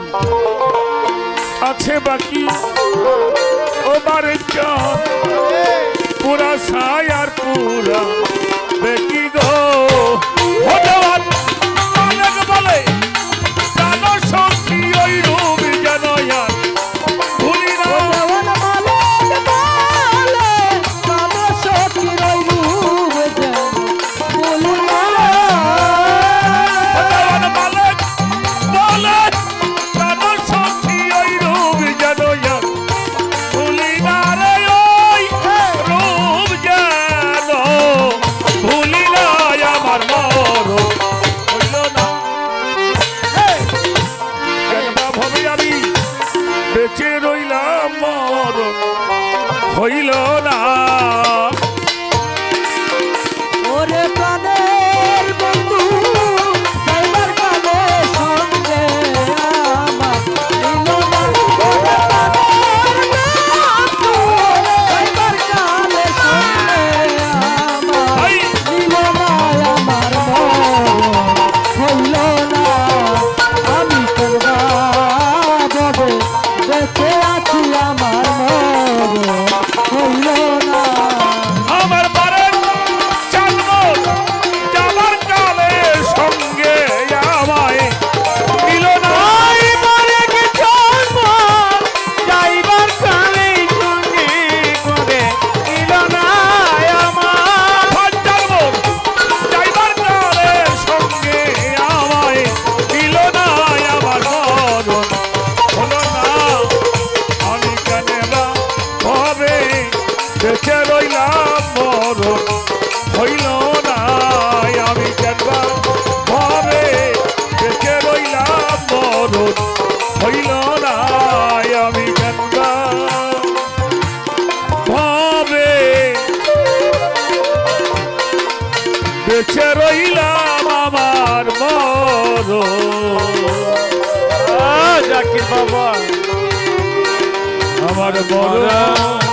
আছে বাকি ও বারে চাঁদ পুরা ছায়ার পুরা দেখি গো ভগবান বলে প্রাণ শক্তি ওই রূপ যেন বেঁচে রইলাম মরণ হইল না ওরে প্রাণের বন্ধু যাইবার কালে সঙ্গে আমার ছিল না ওরে প্রাণের বন্ধু যাইবার কালে সঙ্গে আমার ছিল না আমার মন হইল না আমি করবা ববে বেঁচে আছি আমার মন হইল না আমার বারের চাঁদ যাবার কালে সঙ্গে আমায় দিল না বারে কি চাঁদ যাইবার কালে সঙ্গে করে দিল না আমার যাইবার কালে সঙ্গে আমায় দিল না আমার মরণ হলো না আমি কেন বা হবে বেঁচে রইলাম মরণ হইল না আমি কেন বা হবে বেঁচে রইলাম মরণ হইল না আমি কেন বা হবে বেঁচে রইলাম আমার মরণ জাকির বাবা আমার মরণ